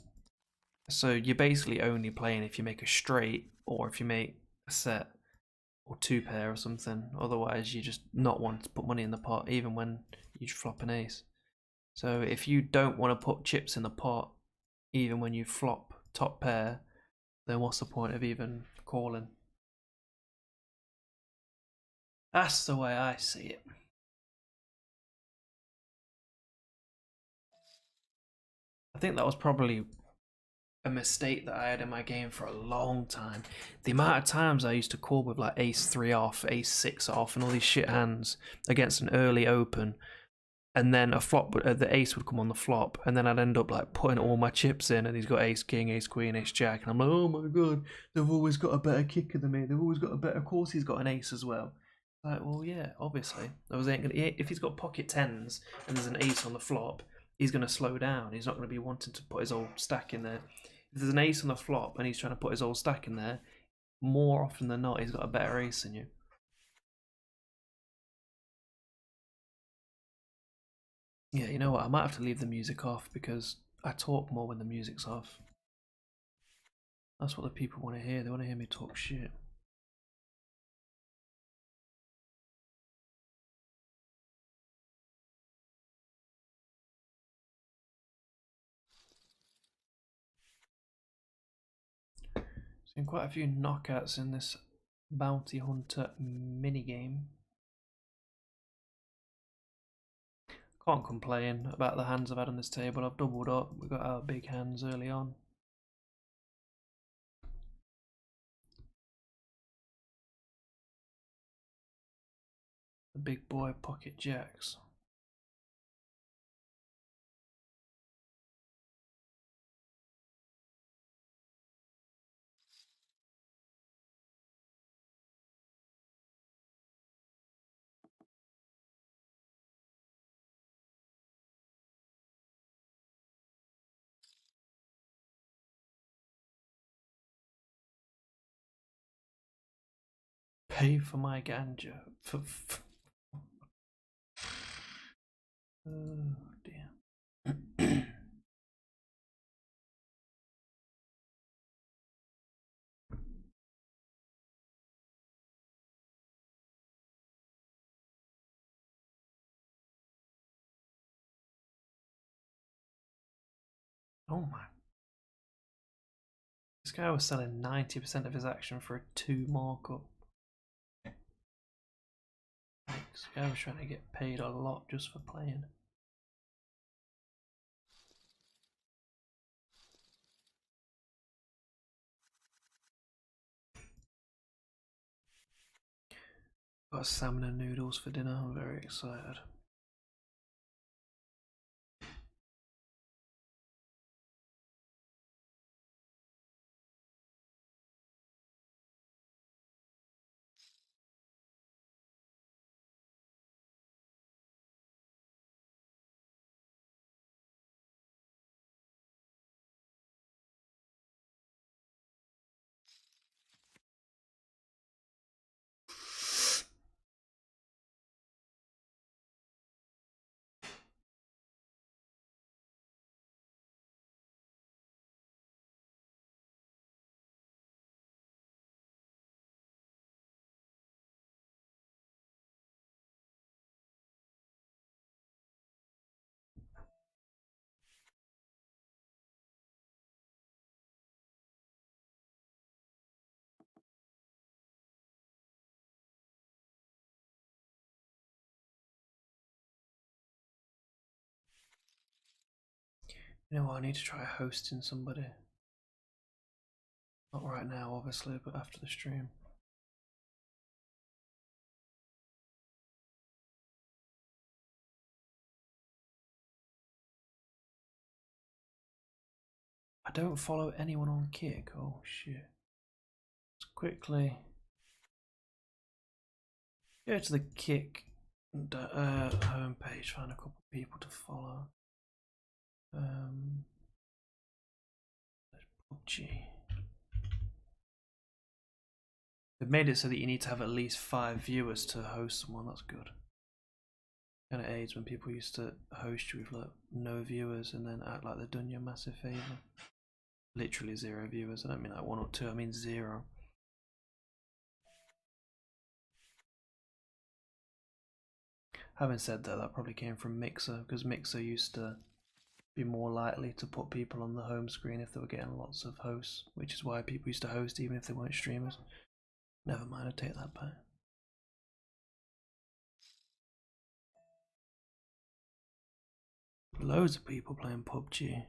So you're basically only playing if you make a straight or if you make a set or 2-pair or something. Otherwise, you just not want to put money in the pot even when you flop an ace. So if you don't want to put chips in the pot even when you flop top pair, then what's the point of even calling? That's the way I see it. I think that was probably a mistake that I had in my game for a long time. The amount of times I used to call with like ace 3 off, ace 6 off, and all these shit hands against an early open, and then a flop, the ace would come on the flop, and then I'd end up like putting all my chips in, and he's got ace king, ace queen, ace jack, and I'm like, oh my god, they've always got a better kicker than me. They've always got a better. Of course, he's got an ace as well. Like, well, yeah, obviously. If he's got pocket tens and there's an ace on the flop, he's going to slow down. He's not going to be wanting to put his old stack in there. If there's an ace on the flop and he's trying to put his old stack in there, more often than not, he's got a better ace than you. Yeah, you know what? I might have to leave the music off because I talk more when the music's off. That's what the people want to hear. They want to hear me talk shit. Seen quite a few knockouts in this Bounty Hunter minigame. Can't complain about the hands I've had on this table. I've doubled up. We got our big hands early on. The big boy pocket jacks. Pay for my ganja. Oh dear. Oh my. This guy was selling 90% of his action for a 2 markup. This guy was trying to get paid a lot just for playing. Got salmon and noodles for dinner. I'm very excited. You know what? I need to try hosting somebody. Not right now, obviously, but after the stream. I don't follow anyone on Kick. Oh shit. Let's quickly go to the Kick homepage, find a couple of people to follow. PUBG. They've made it so that you need to have at least 5 viewers to host someone. That's good. Kind of aids when people used to host you with like no viewers and then act like they've done you a massive favour. Literally 0 viewers. I don't mean like 1 or 2. I mean 0. Having said that, that probably came from Mixer, because Mixer used to be more likely to put people on the home screen if they were getting lots of hosts, which is why people used to host even if they weren't streamers. Never mind, I take that back. Loads of people playing PUBG.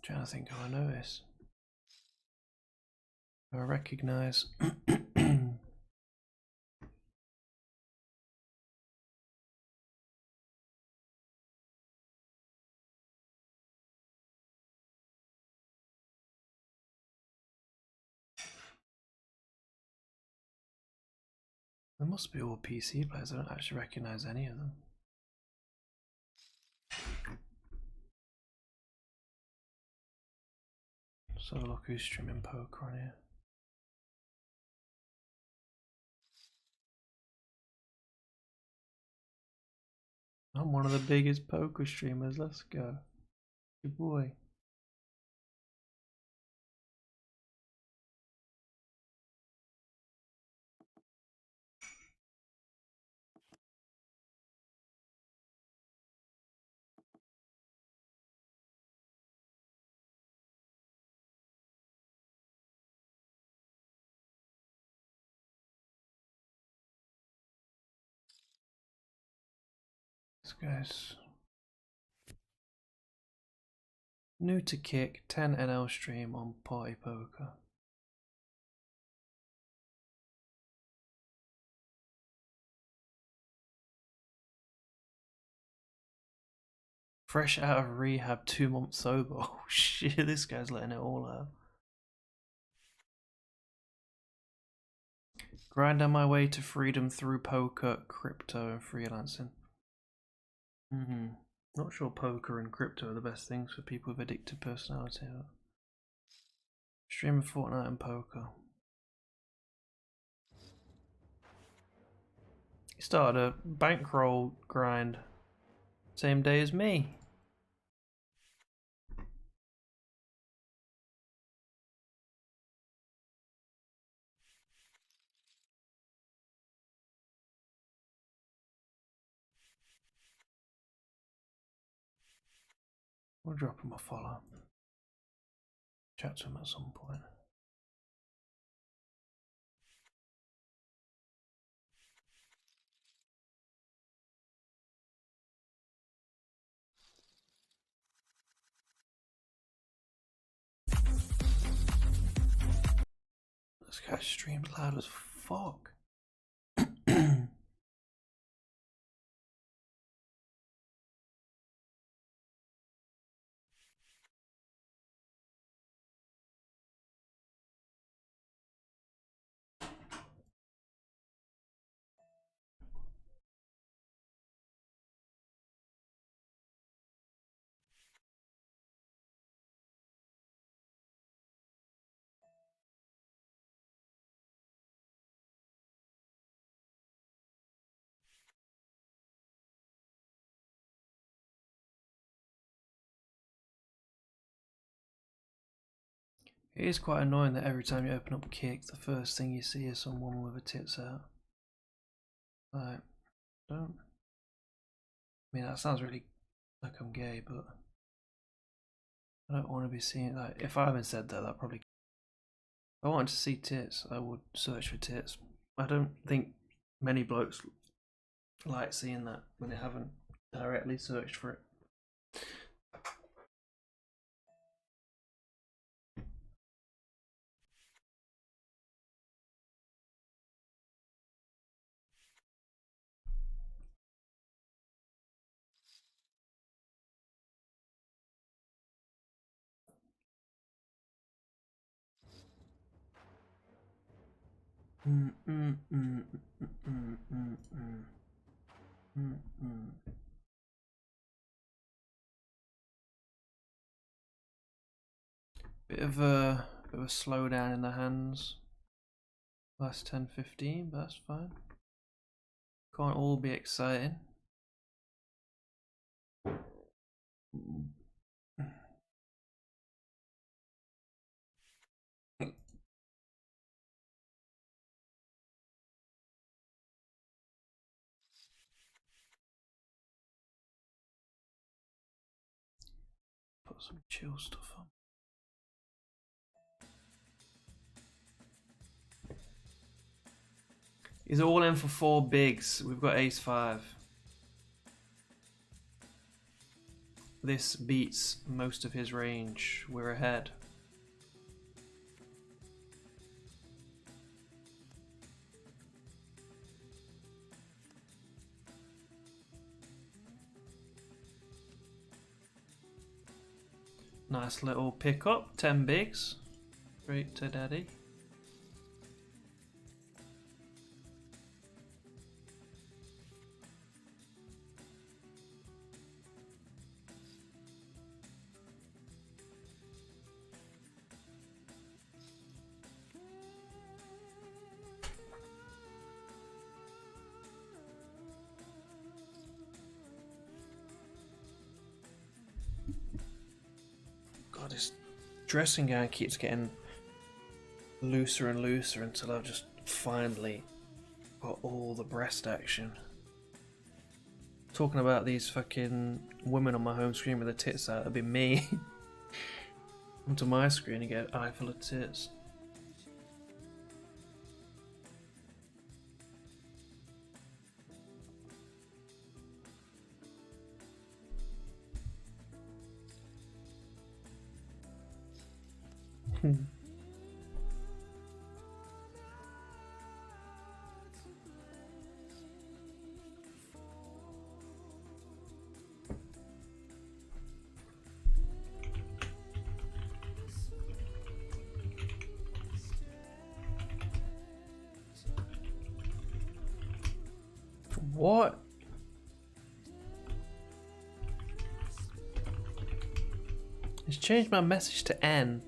Trying to think who I notice. I recognise. There must be all PC players. I don't actually recognise any of them. So look who's streaming poker on here. I'm one of the biggest poker streamers. Let's go. Good boy. This guy's new to kick, 10 NL stream on Party Poker. Fresh out of rehab, 2 months sober. Oh shit, this guy's letting it all out. Grind on my way to freedom through poker, crypto, and freelancing. Not sure poker and crypto are the best things for people with addictive personality. Streaming Fortnite and poker. He started a bankroll grind same day as me. We'll drop him a follow. Chat to him at some point. This guy streams loud as fuck. It is quite annoying that every time you open up Kick, the first thing you see is someone with a tits out. Like, don't. I mean, that sounds really like I'm gay, but I don't want to be seeing. Like, if I haven't said that, that probably. If I wanted to see tits, I would search for tits. I don't think many blokes like seeing that when they haven't directly searched for it. Bit of a slowdown in the hands. Last 10-15, but that's fine. Can't all be exciting. Put some chill stuff on. He's all in for 4 bigs. We've got ace 5. This beats most of his range. We're ahead. Nice little pickup, 10 bigs. Straight to daddy. God, this dressing gown keeps getting looser and looser until I've just finally got all the breast action. Talking about these fucking women on my home screen with their tits out, that'd be me. Onto my screen and get an eye full of tits. What? It's changed my message to N.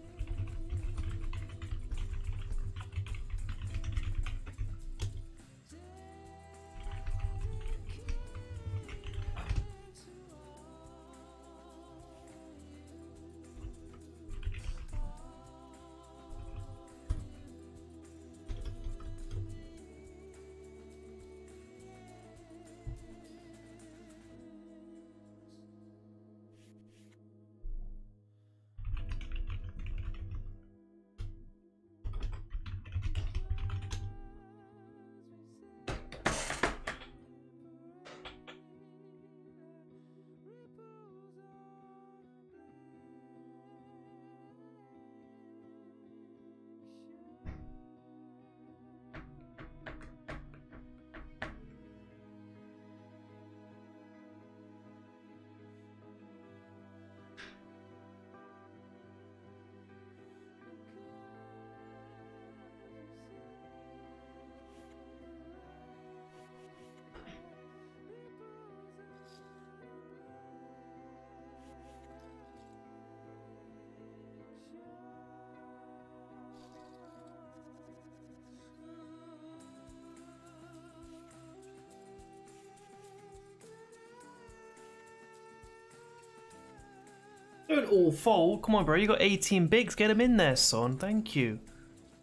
Don't all fold. Come on, bro. You got 18 bigs. Get him in there, son. Thank you.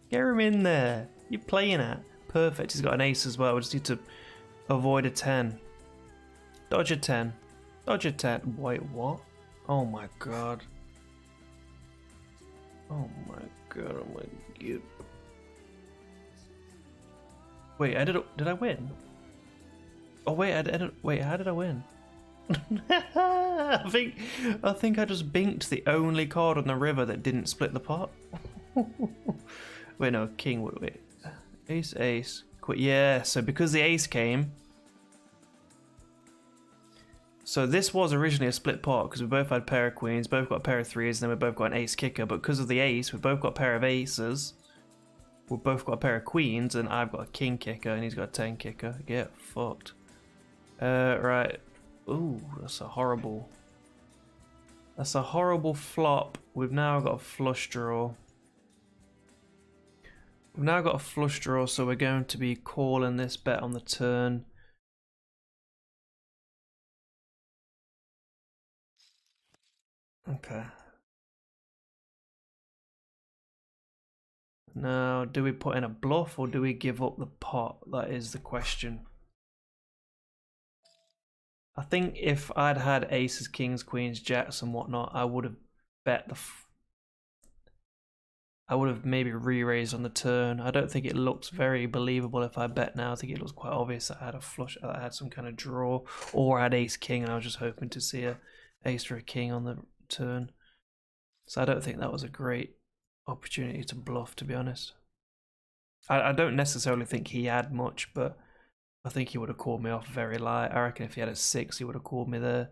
Get him in there. You're playing it. Perfect. He's got an ace as well. We just need to avoid a 10. Dodge a 10. Dodge a 10. Wait, what? Oh my god. Oh my god. Oh my god. Wait, did I win? Oh wait, wait, how did I win? I think I just binked the only card on the river that didn't split the pot. Wait, no, king. Wait, ace, ace. Quit. Yeah. So because the ace came, so this was originally a split pot because we both had a pair of queens, both got a pair of threes, and then we both got an ace kicker. But because of the ace, we both got a pair of aces. We both got a pair of queens, and I've got a king kicker, and he's got a 10 kicker. Get fucked. Right. Ooh, that's a horrible flop. We've now got a flush draw. So we're going to be calling this bet on the turn. Okay. Now, do we put in a bluff or do we give up the pot? That is the question. I think if I'd had aces, kings, queens, jacks, and whatnot, I would have bet I would have maybe re-raised on the turn. I don't think it looks very believable if I bet now. I think it looks quite obvious that I had a flush, I had some kind of draw, or I had ace, king, and I was just hoping to see a ace or a king on the turn. So I don't think that was a great opportunity to bluff, to be honest. I don't necessarily think he had much, but I think he would have called me off very light. I reckon if he had a 6, he would have called me there.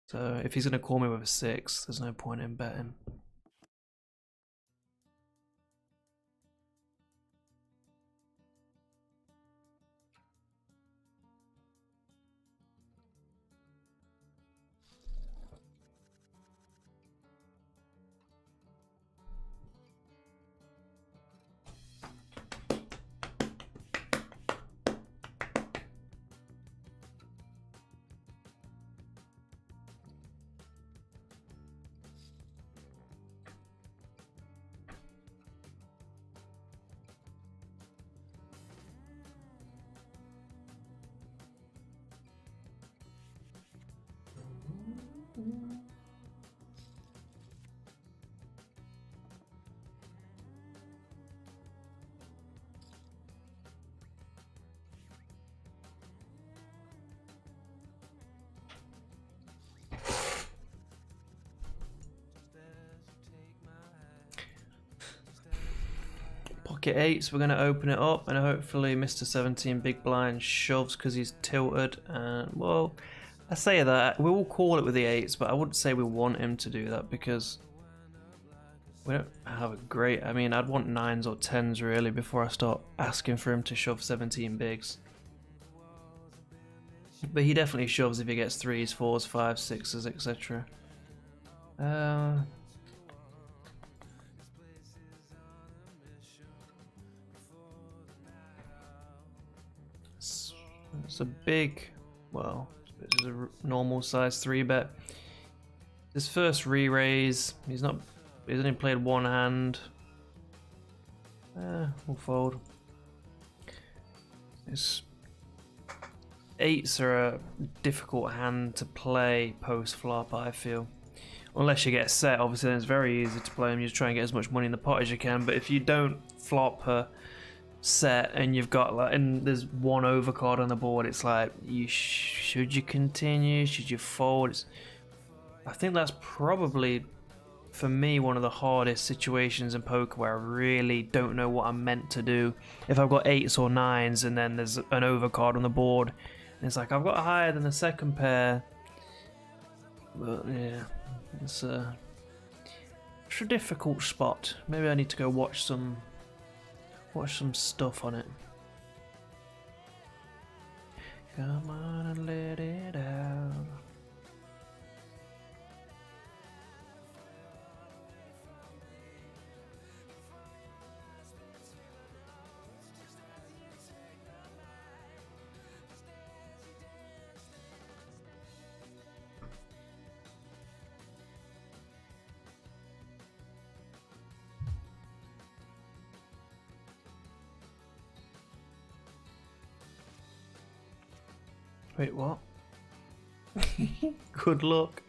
So if he's going to call me with a 6, there's no point in betting. Pocket 8s, we're going to open it up, and hopefully Mr. 17 Big Blind shoves because he's tilted. And, well, I say that, we will call it with the 8s, but I wouldn't say we want him to do that because we don't have a great... I mean, I'd want 9s or 10s really before I start asking for him to shove 17 bigs. But he definitely shoves if he gets 3s, 4s, 5s, 6s, etc. It's a big, well, it's a normal size 3-bet. His first re-raise, he's only played one hand. We'll fold. His 8s are a difficult hand to play post-flop, I feel. Unless you get set, obviously then it's very easy to play them. You just try and get as much money in the pot as you can, but if you don't flop a set and you've got like, and there's one overcard on the board, it's like, should you continue, should you fold? I think that's probably for me one of the hardest situations in poker where I really don't know what I'm meant to do. If I've got 8s or 9s and then there's an overcard on the board and it's like I've got higher than the second pair, but yeah, it's a difficult spot. Maybe I need to go watch some stuff on it. Come on and let it out. Wait, what? Good luck.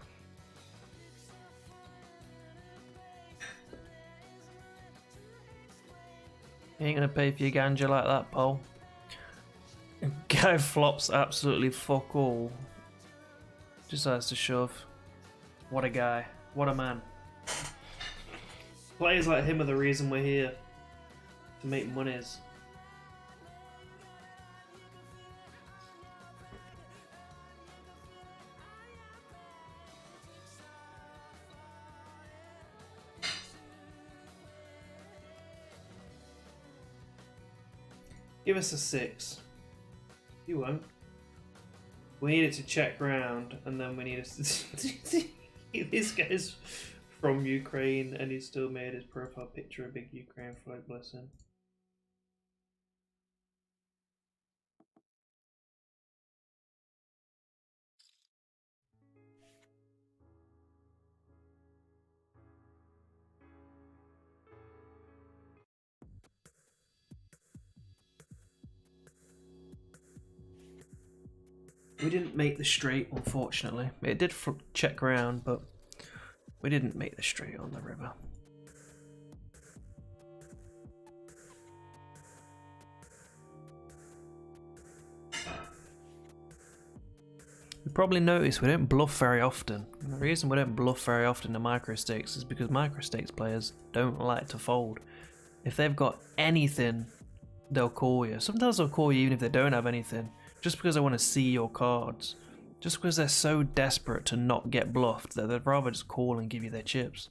You ain't gonna pay for your ganja like that, Paul. Guy flops absolutely fuck all. Just has to shove. What a guy. What a man. Players like him are the reason we're here. To make monies. Give us a 6. You won't. We need it to check round, and then we need us to... This guy's from Ukraine, and he still made his profile picture a big Ukraine flag, bless him. We didn't make the straight, unfortunately. It did check around, but we didn't make the straight on the river. You probably noticed we don't bluff very often. And the reason we don't bluff very often in microstakes is because microstakes players don't like to fold. If they've got anything, they'll call you. Sometimes they'll call you even if they don't have anything. Just because they want to see your cards. Just because they're so desperate to not get bluffed that they'd rather just call and give you their chips.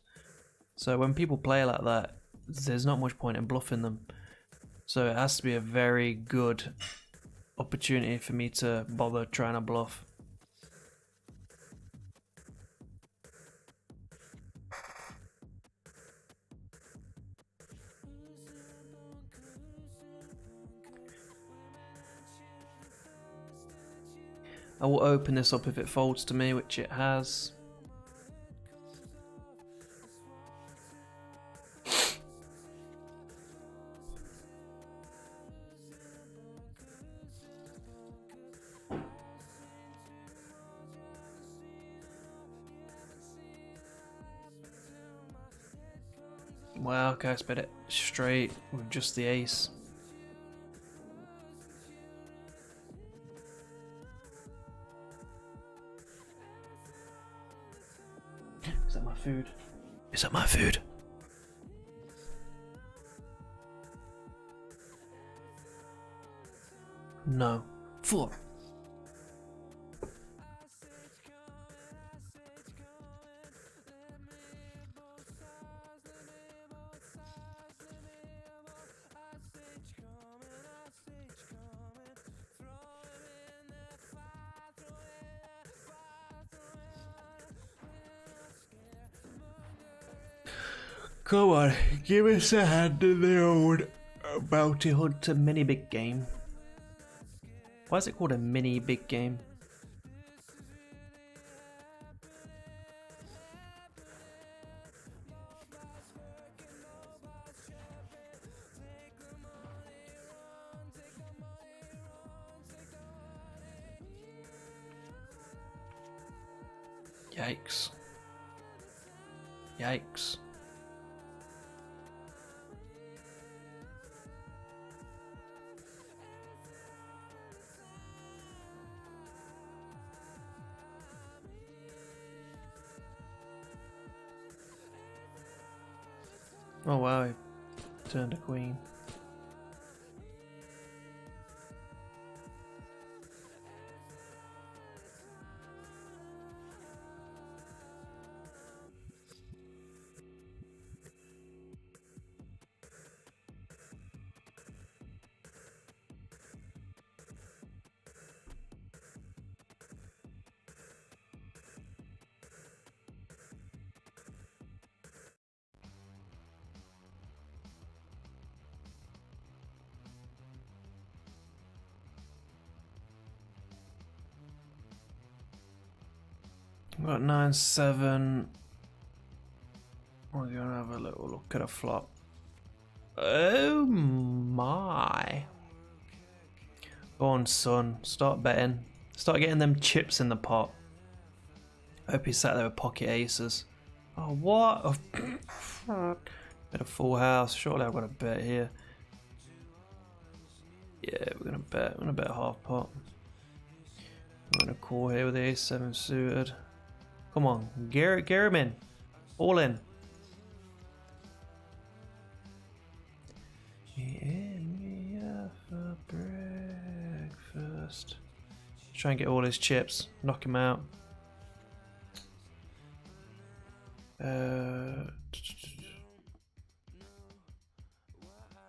So when people play like that, there's not much point in bluffing them. So it has to be a very good opportunity for me to bother trying to bluff. I will open this up if it folds to me, which it has. Wow, okay, I bet it straight with just the ace. Is that my food? Is that my food? No. 4. Come on, give us a hand in the old bounty hunter mini big game. Why is it called a mini big game? Yikes. Yikes. Oh wow, he turned a queen. Got 9-7. We're gonna have a little look at a flop. Oh my. Go on, son. Start betting. Start getting them chips in the pot. Hope he sat there with pocket aces. Oh, what? Bit of full house. Surely I've got a bet here. Yeah, we're gonna bet. We're gonna bet half pot. We're gonna call here with the ace-7 suited. Come on, get him in. All in. Me up for breakfast. Try and get all his chips. Knock him out. We're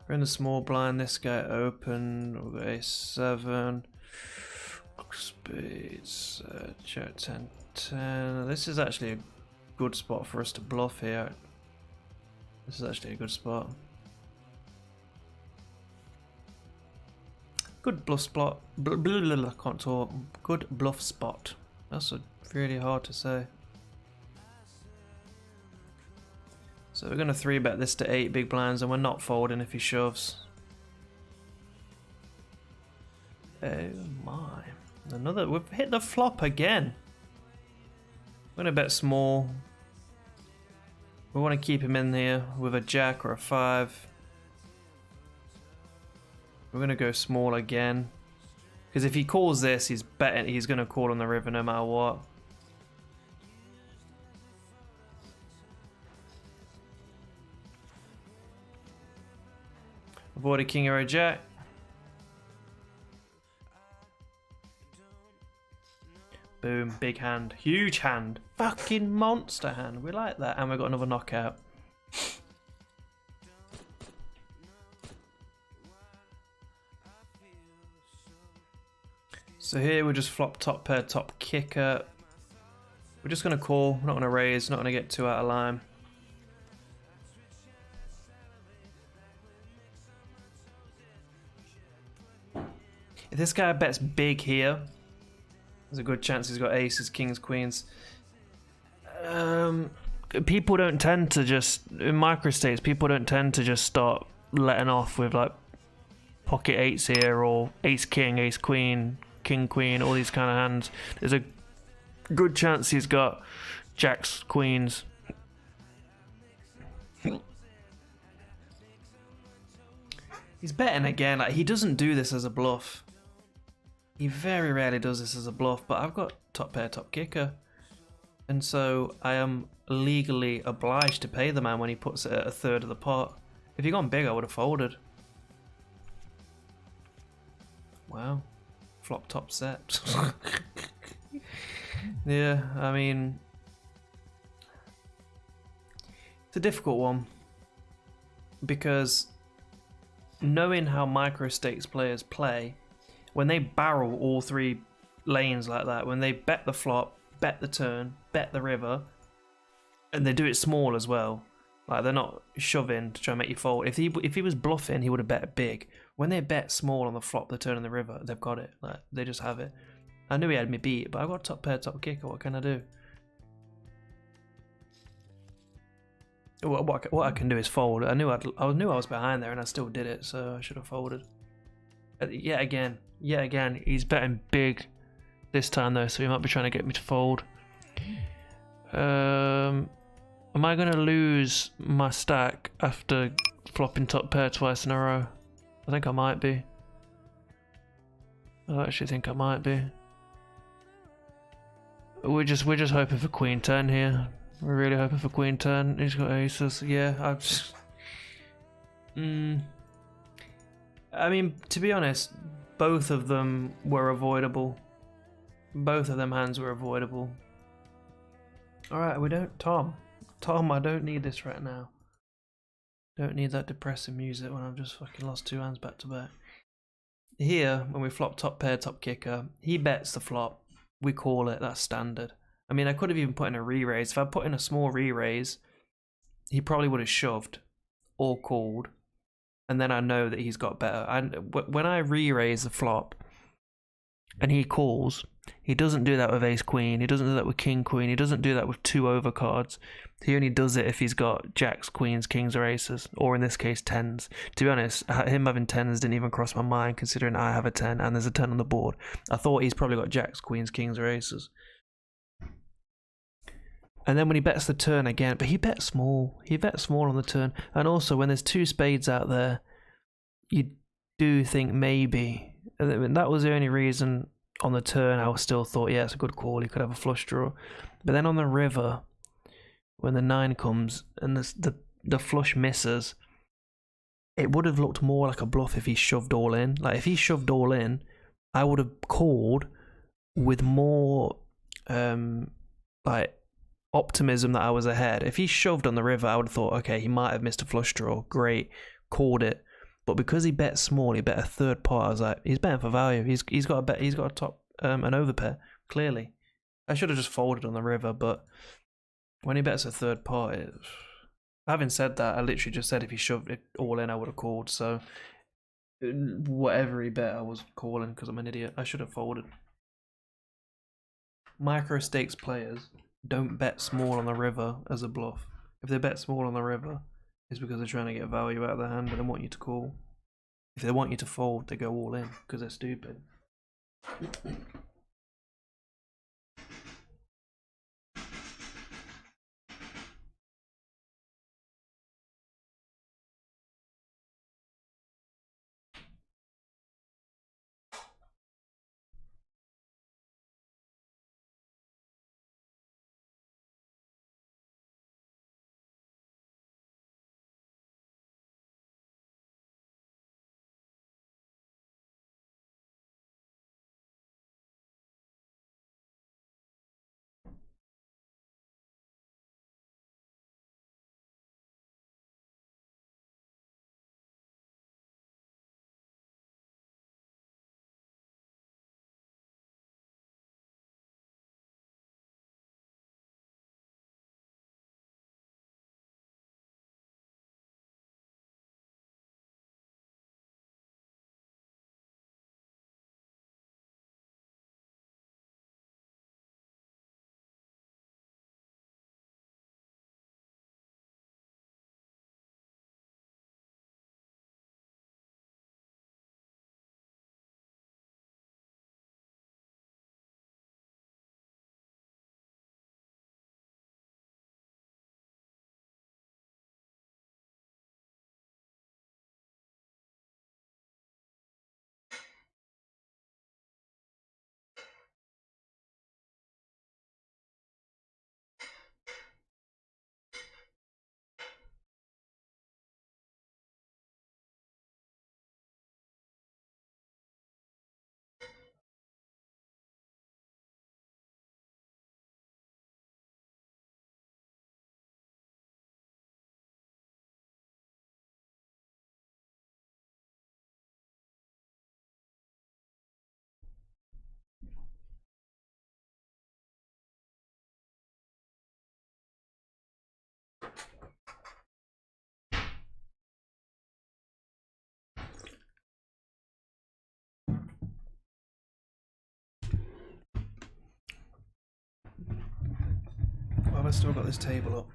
in the small blind. This guy open. We've got ace-7. Spades. Jack 10. 10. This is actually a good spot for us to bluff here. This is actually a good spot. Good bluff spot. I can't talk. Good bluff spot. That's really hard to say. So we're going to 3-bet this to 8 big blinds and we're not folding if he shoves. Oh my. Another. We've hit the flop again. I'm going to bet small. We want to keep him in here with a jack or a 5. We're going to go small again. Because if he calls this, he's betting he's going to call on the river no matter what. Avoid a king or a jack. Boom, big hand, huge hand, fucking monster hand. We like that, and we've got another knockout. So here we just flop top pair, top kicker. We're just gonna call, we're not gonna raise, not gonna get too out of line. If this guy bets big here, there's a good chance he's got aces, kings, queens. People don't tend to just, in microstates, people don't tend to just start letting off with like pocket 8s here or ace king, ace queen, king queen, all these kind of hands. There's a good chance he's got jacks, queens. He's betting again. Like, he doesn't do this as a bluff. He very rarely does this as a bluff, but I've got top pair, top kicker. And so I am legally obliged to pay the man when he puts it at a third of the pot. If he'd gone big, I would have folded. Wow. flop top set. Yeah, I mean, it's a difficult one because knowing how Microstakes players play, when they barrel all three lanes like that, when they bet the flop, bet the turn, bet the river, and they do it small as well, like they're not shoving to try and make you fold. If he was bluffing, he would have bet big. When they bet small on the flop, the turn, and the river, they've got it. Like they just have it. I knew he had me beat, but I got top pair, top kicker. What can I do? What I can do is fold. I knew I was behind there, and I still did it, so I should have folded. Yet again, he's betting big this time though, so he might be trying to get me to fold. Am I gonna lose my stack after flopping top pair twice in a row? I think I might be. I actually think I might be. We're just hoping for queen 10 here. We're really hoping for queen 10. He's got aces. Yeah, I've just... I mean, to be honest, both of them were avoidable. Both of them hands were avoidable. Alright, we don't... Tom, I don't need this right now. Don't need that depressing music when I've just fucking lost two hands back to back. Here, when we flop top pair, top kicker, he bets the flop. We call it, that's standard. I mean, I could have even put in a re-raise. If I put in a small re-raise, he probably would have shoved or called. And then I know that he's got better. When I re-raise the flop and he calls, he doesn't do that with ace queen. He doesn't do that with king queen. He doesn't do that with two overcards. He only does it if he's got jacks, queens, kings, or aces, or in this case, tens. To be honest, him having tens didn't even cross my mind, considering I have a 10 and there's a 10 on the board. I thought he's probably got jacks, queens, kings, or aces. And then when he bets the turn again, but he bets small. He bets small on the turn. And also, when there's two spades out there, you do think maybe. And that was the only reason on the turn I still thought, yeah, it's a good call. He could have a flush draw. But then on the river, when the 9 comes and the flush misses, it would have looked more like a bluff if he shoved all in. Like, if he shoved all in, I would have called with more, like, optimism that I was ahead. If he shoved on the river, I would have thought, okay, he might have missed a flush draw. Great, called it. But because he bet small, he bet a third pot. I was like, he's betting for value. He's got a bet. He's got a top an overpair. Clearly, I should have just folded on the river. But when he bets a third pot, having said that, I literally just said if he shoved it all in, I would have called. So whatever he bet, I was calling because I'm an idiot. I should have folded. Microstakes players don't bet small on the river as a bluff. If they bet small on the river, it's because they're trying to get value out of the hand and they want you to call. If they want you to fold, they go all in because they're stupid. have I still got this table up?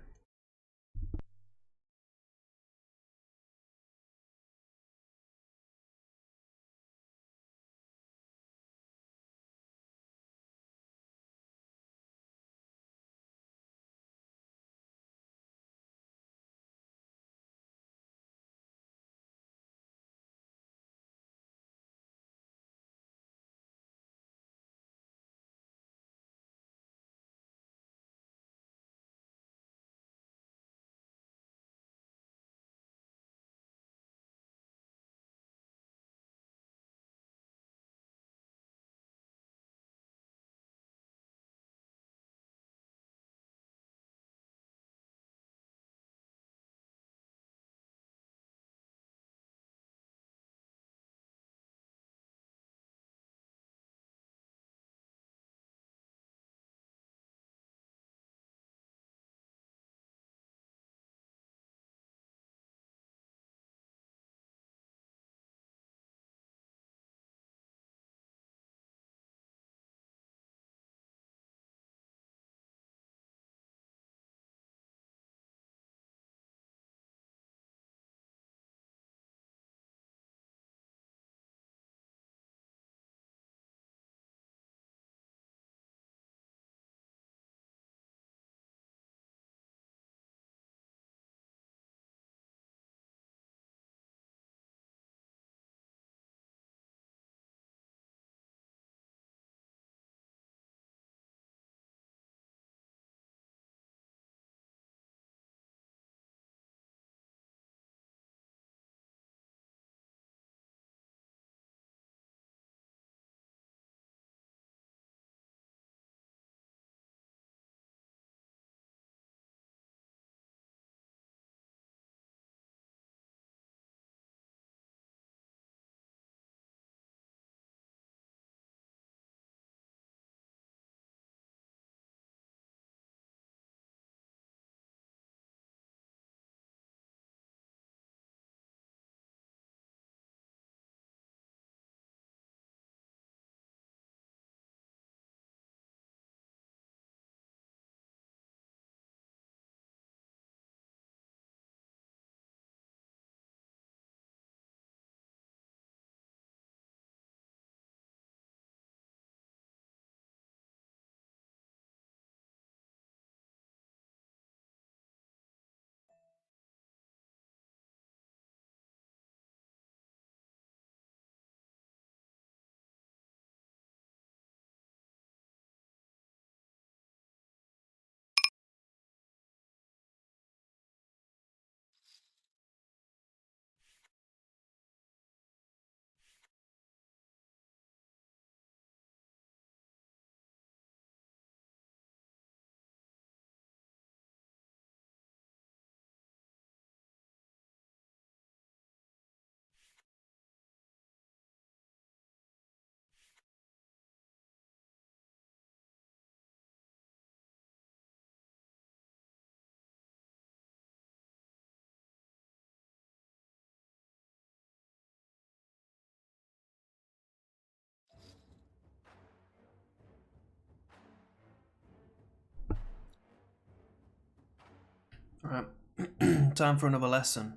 Alright, time for another lesson.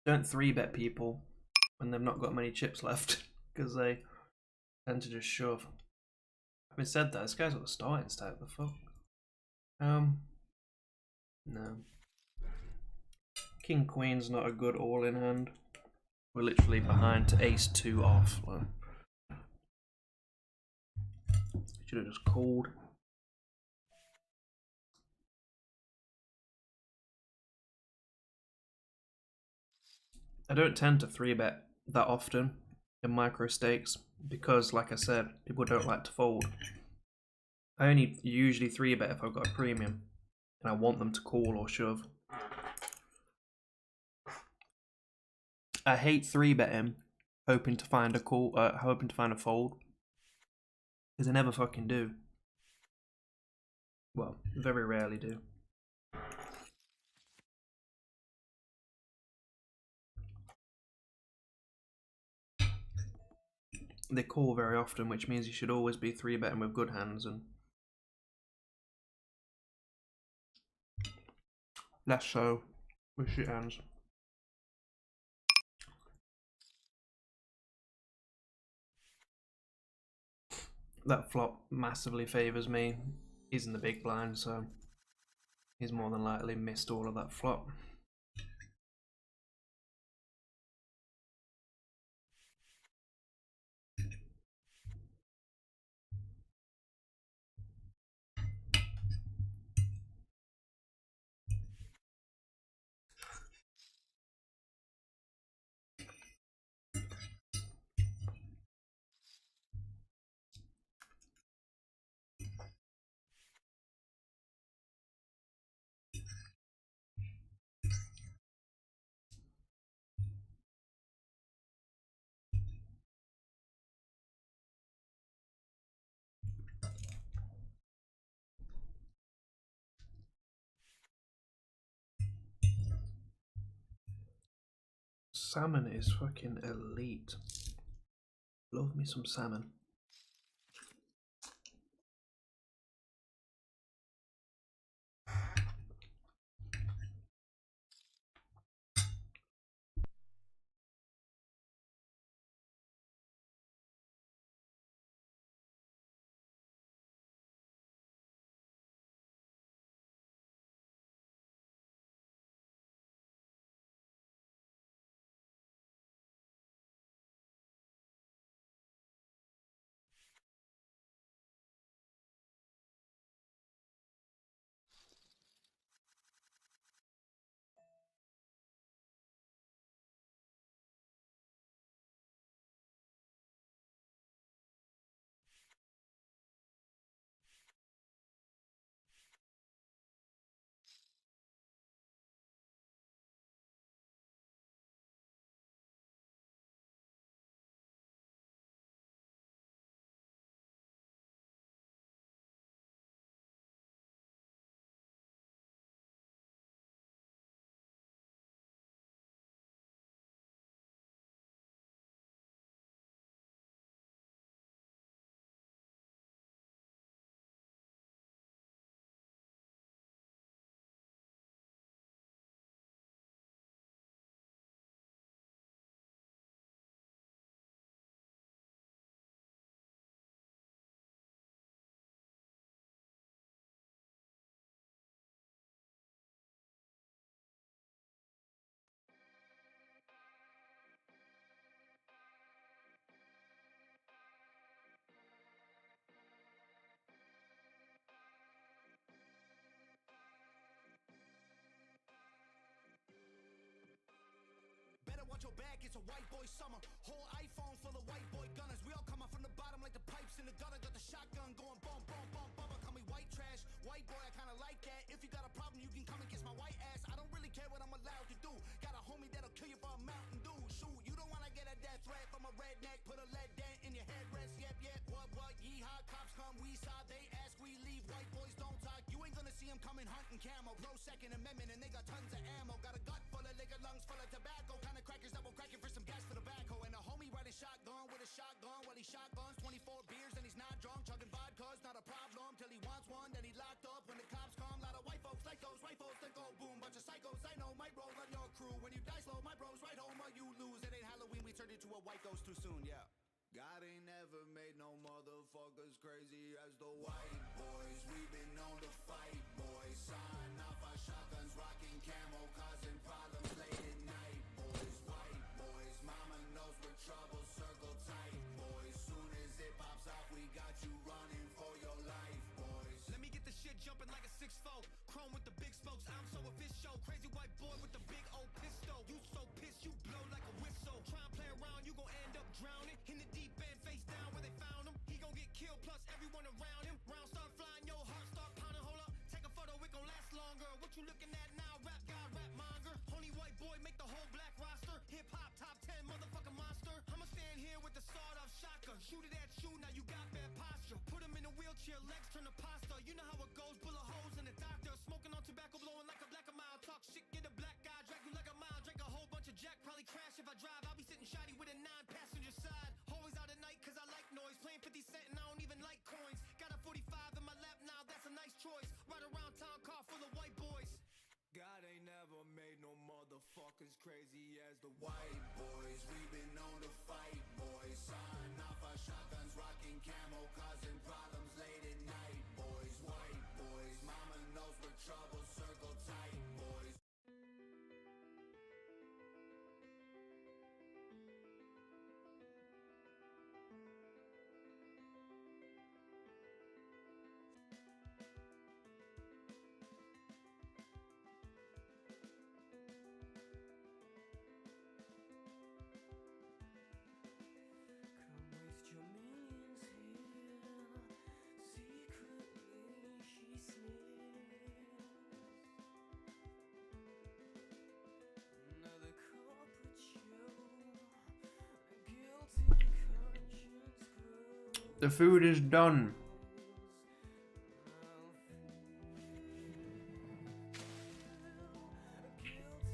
Don't 3-bet people when they've not got many chips left, because they tend to just shove. Having said that, this guy's got the starting stack, the fuck? No. King Queen's not a good all-in hand. We're literally behind to ace 2 off. Like. Should have just called. I don't tend to 3-bet that often in micro stakes because, like I said, people don't like to fold. I only usually 3-bet if I've got a premium and I want them to call or shove. I hate 3-betting, hoping to find a call, hoping to find a fold, because I never fucking do. Well, very rarely do. They call very often, which means you should always be 3-betting with good hands, and Less so with shit hands. That flop massively favours me. He's in the big blind, so he's more than likely missed all of that flop. Salmon is fucking elite. Love me some salmon. Better watch your back, it's a white boy summer. Whole iPhone full of white boy gunners. We all come out from the bottom like the pipes in the gutter. Got the shotgun going bum, bum, bum, bum. Call me white trash, white boy, I kinda like that. If you got a problem, you can come and kiss my white ass. I don't really care what I'm allowed to do. Got a homie that'll kill you for a Mountain Dew. Shoot, you don't wanna get a death threat from a redneck. Put a lead dent in your headrest. Yep, yep, what, yeehaw, cops come, we saw, they ask, we leave. White boys don't talk, you ain't gonna see them coming hunting camo. Bro, Second Amendment, and they got tons of ammo. Got a gut full of liquor, lungs full of tobacco. Kinda crackers that will crack it for some gas for the backhoe. And a homie riding shotgun with a shotgun while he shotguns 24 beers and he's not drunk. Chugging vodka's not a problem till he wants one. Then he locked up when the cops come. Lot of white folks like those white folks that go boom. Bunch of psychos I know might roll on your crew. When you die slow, my bros right home or you lose. It ain't Halloween, we turned into a white ghost too soon, yeah. God ain't never made no motherfuckers crazy as the white boys. We been known to fight, boys. Sign off our shotguns, rocking camo, causing problems late at night, boys. White boys, mama knows we're trouble, circle tight, boys. Soon as it pops off, we got you running for your life, boys. Let me get the shit jumping like a 6'4", chrome with the big spokes. I'm so official, crazy white boy with the big old pistol. You so pissed, you blow like a whistle. Try and play around, you gon' end up drowning in the deep end, face down where they found him. He gon' get killed, plus everyone around him. Rounds start flying, your heart start pounding. Hold up, take a photo, it gon' last longer. What you looking at now? Rap god, rap monger. Only white boy make the whole black roster. Hip hop top 10, motherfucking monster. I'ma stand here with the sawed off shotgun. Shoot it at you, now you got bad posture. Put him in a wheelchair, legs turn to pasta. You know how it goes, bullet holes in the doctor. Smoking on tobacco, blowing like a black a mile. Talk shit, get a black guy, drag you like a mile. Drink a whole bunch of jack, probably crash if I drive. I'll be sitting shoddy with a 9-passenger side. Always out at night cause I like noise. Playing 50 cent and I don't even like coins. Got a 45 in my lap now, that's a nice choice. Ride around town, car full of white boys. God ain't crazy as the white boys. We've been known to fight, boys. Sign off our shotguns, rocking camo, causing problems late at night, boys. White boys, mama knows we're trouble, circle tight, boys. Come waste your millions here. Secretly she sneers. Another corporate show. A guilty conscience grows. The food is done.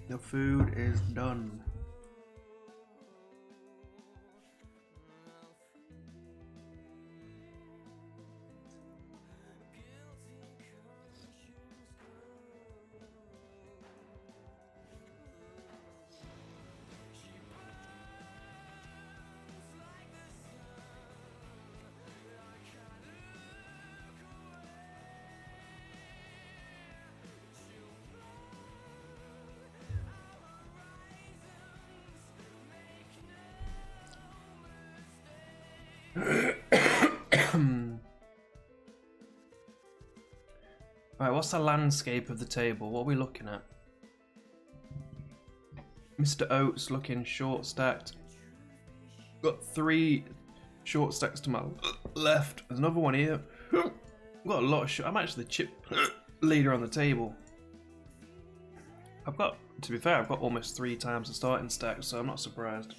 The food is done. Right, what's the landscape of the table? What are we looking at? Mr. Oates looking short stacked. Got 3 short stacks to my left. There's another one here. Got a lot of I'm actually the chip leader on the table. To be fair, I've got almost 3 times the starting stack, so I'm not surprised.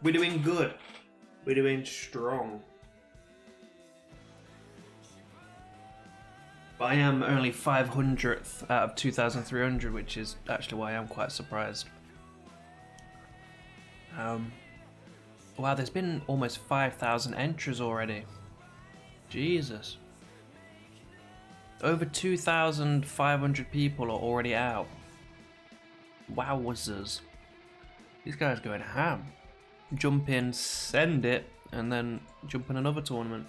We're doing good. We're doing strong. But I am only 500th out of 2,300, which is actually why I'm quite surprised. Wow, there's been almost 5,000 entries already. Jesus. Over 2,500 people are already out. Wowzers. These guys going ham. Jump in, send it, and then jump in another tournament.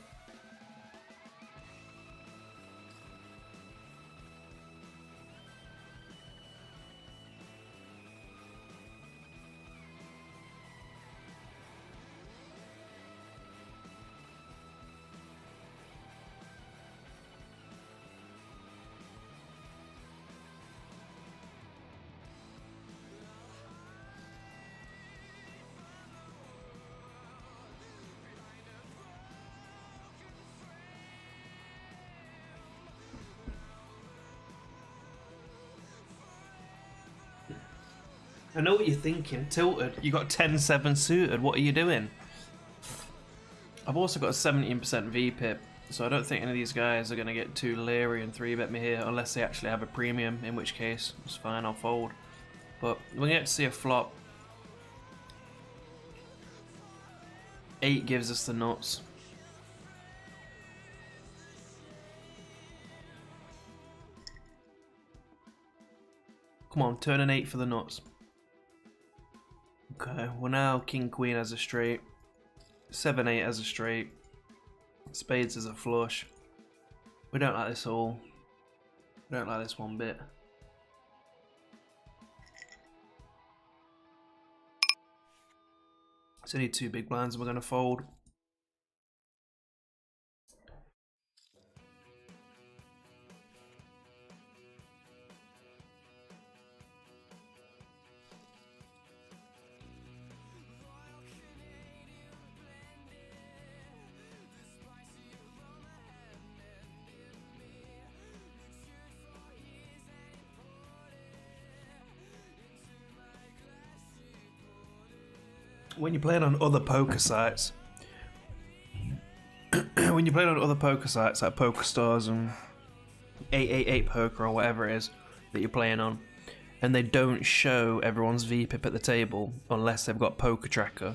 I know what you're thinking. Tilted. You got 10-7 suited. What are you doing? I've also got a 17% VPIP, so I don't think any of these guys are going to get too leery and 3-bet me here unless they actually have a premium, in which case it's fine, I'll fold. But we're going to get to see a flop. 8 gives us the nuts. Come on, turn an 8 for the nuts. Okay, well now King Queen has a straight, 7-8 has a straight, Spades has a flush. We don't like this all. We don't like this one bit. So need 2 big blinds and we're going to fold. When you're playing on other poker sites, like Poker Stars and 888 Poker or whatever it is that you're playing on, and they don't show everyone's VPIP at the table unless they've got Poker Tracker,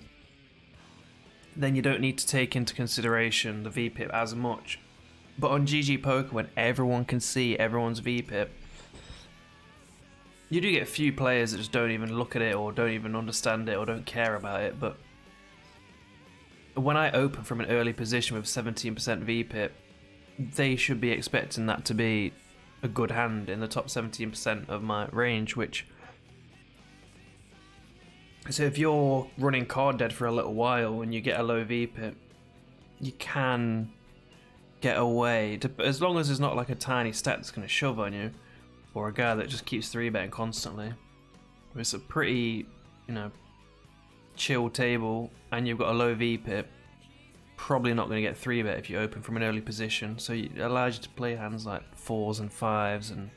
then you don't need to take into consideration the VPIP as much. But on GG Poker, when everyone can see everyone's VPIP, You do get a few players that just don't even look at it or don't even understand it or don't care about it, but when I open from an early position with 17% VPIP, they should be expecting that to be a good hand in the top 17% of my range, which... So if you're running card dead for a little while and you get a low VPIP, you can get away, as long as there's not like a tiny stat that's going to shove on you, or a guy that just keeps 3-betting constantly. It's a pretty, you know, chill table, and you've got a low VPIP, probably not going to get 3-bet if you open from an early position, so it allows you to play hands like 4s and 5s and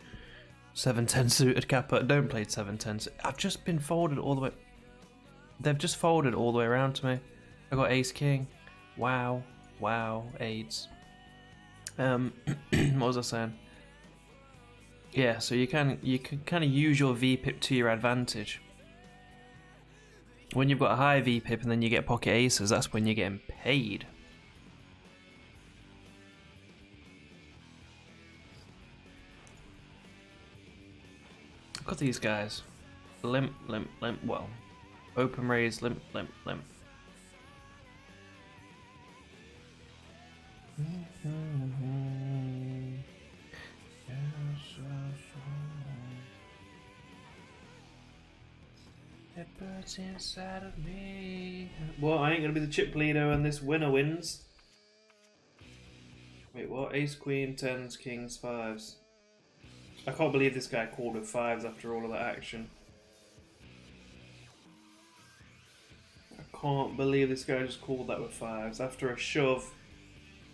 7-10 suited kappa. Don't play 7-10. I've just been folded all the way. They've just folded all the way around to me. I got ace king. Wow, AIDS. What was I saying? Yeah, so you can kind of use your VPIP to your advantage. When you've got a high VPIP and then you get pocket aces, that's when you're getting paid. Look at these guys. Limp, well. Open raise, limp. It burns inside of me. Well, I ain't gonna be the chip leader when this winner wins. Wait, what? Ace, queen, tens, kings, fives. I can't believe this guy called with fives after all of that action. I can't believe this guy just called that with fives after a shove,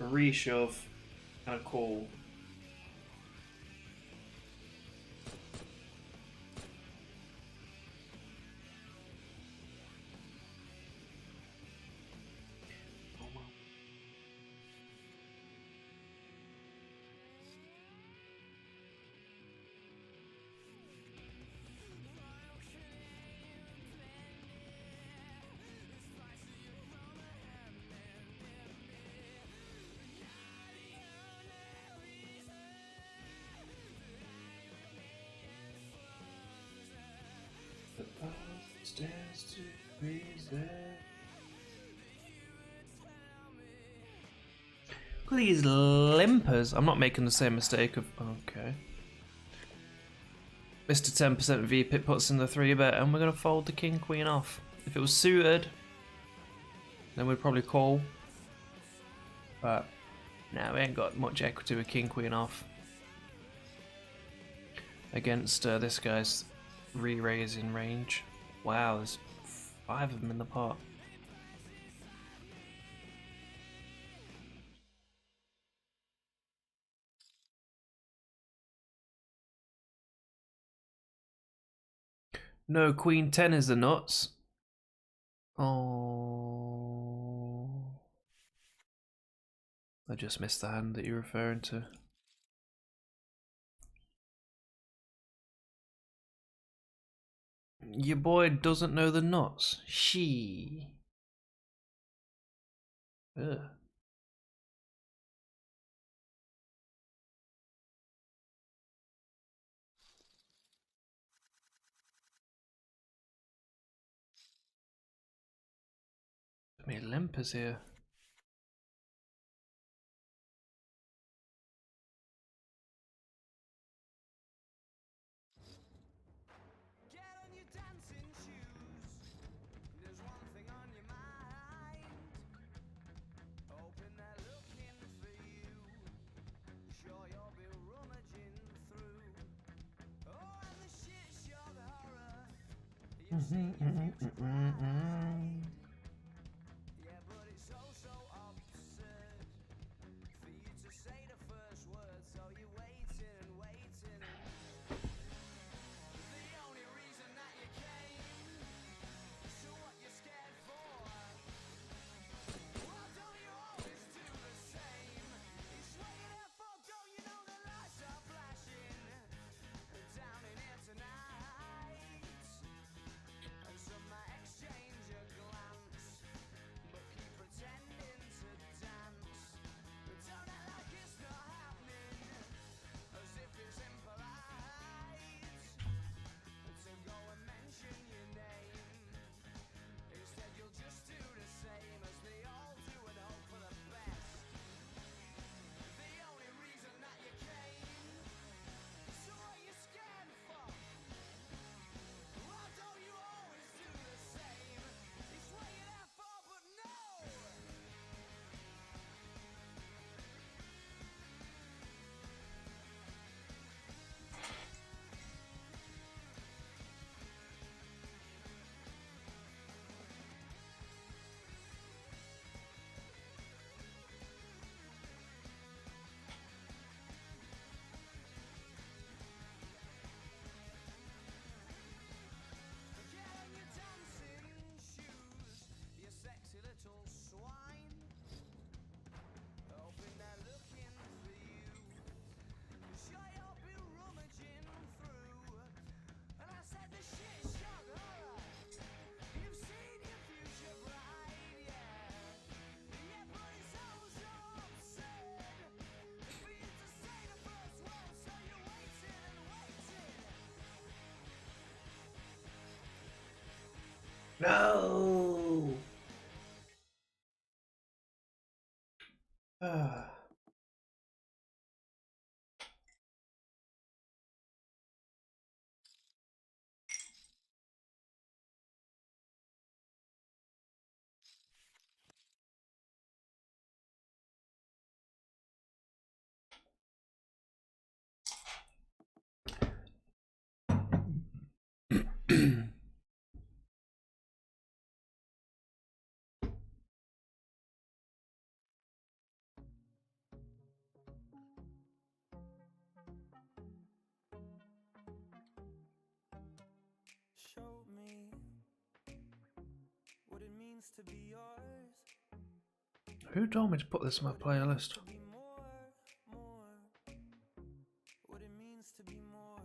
a reshove, and a call. Stands to freeze there. Look at these limpers. I'm not making the same mistake of... Okay. Mr. 10% VPIP puts in the 3-bet and we're going to fold the king queen off. If it was suited, then we'd probably call. But nah, we ain't got much equity with king queen off. Against this guy's re-raising range. Wow, there's 5 of them in the pot. No, queen 10 is the nuts. Oh, I just missed the hand that you're referring to. Your boy doesn't know the nuts. She. Ugh. I mean, limpers here. No. Ah. Show me what it means to be yours. Who told me to put this in my playlist? To be more, what it means to be more.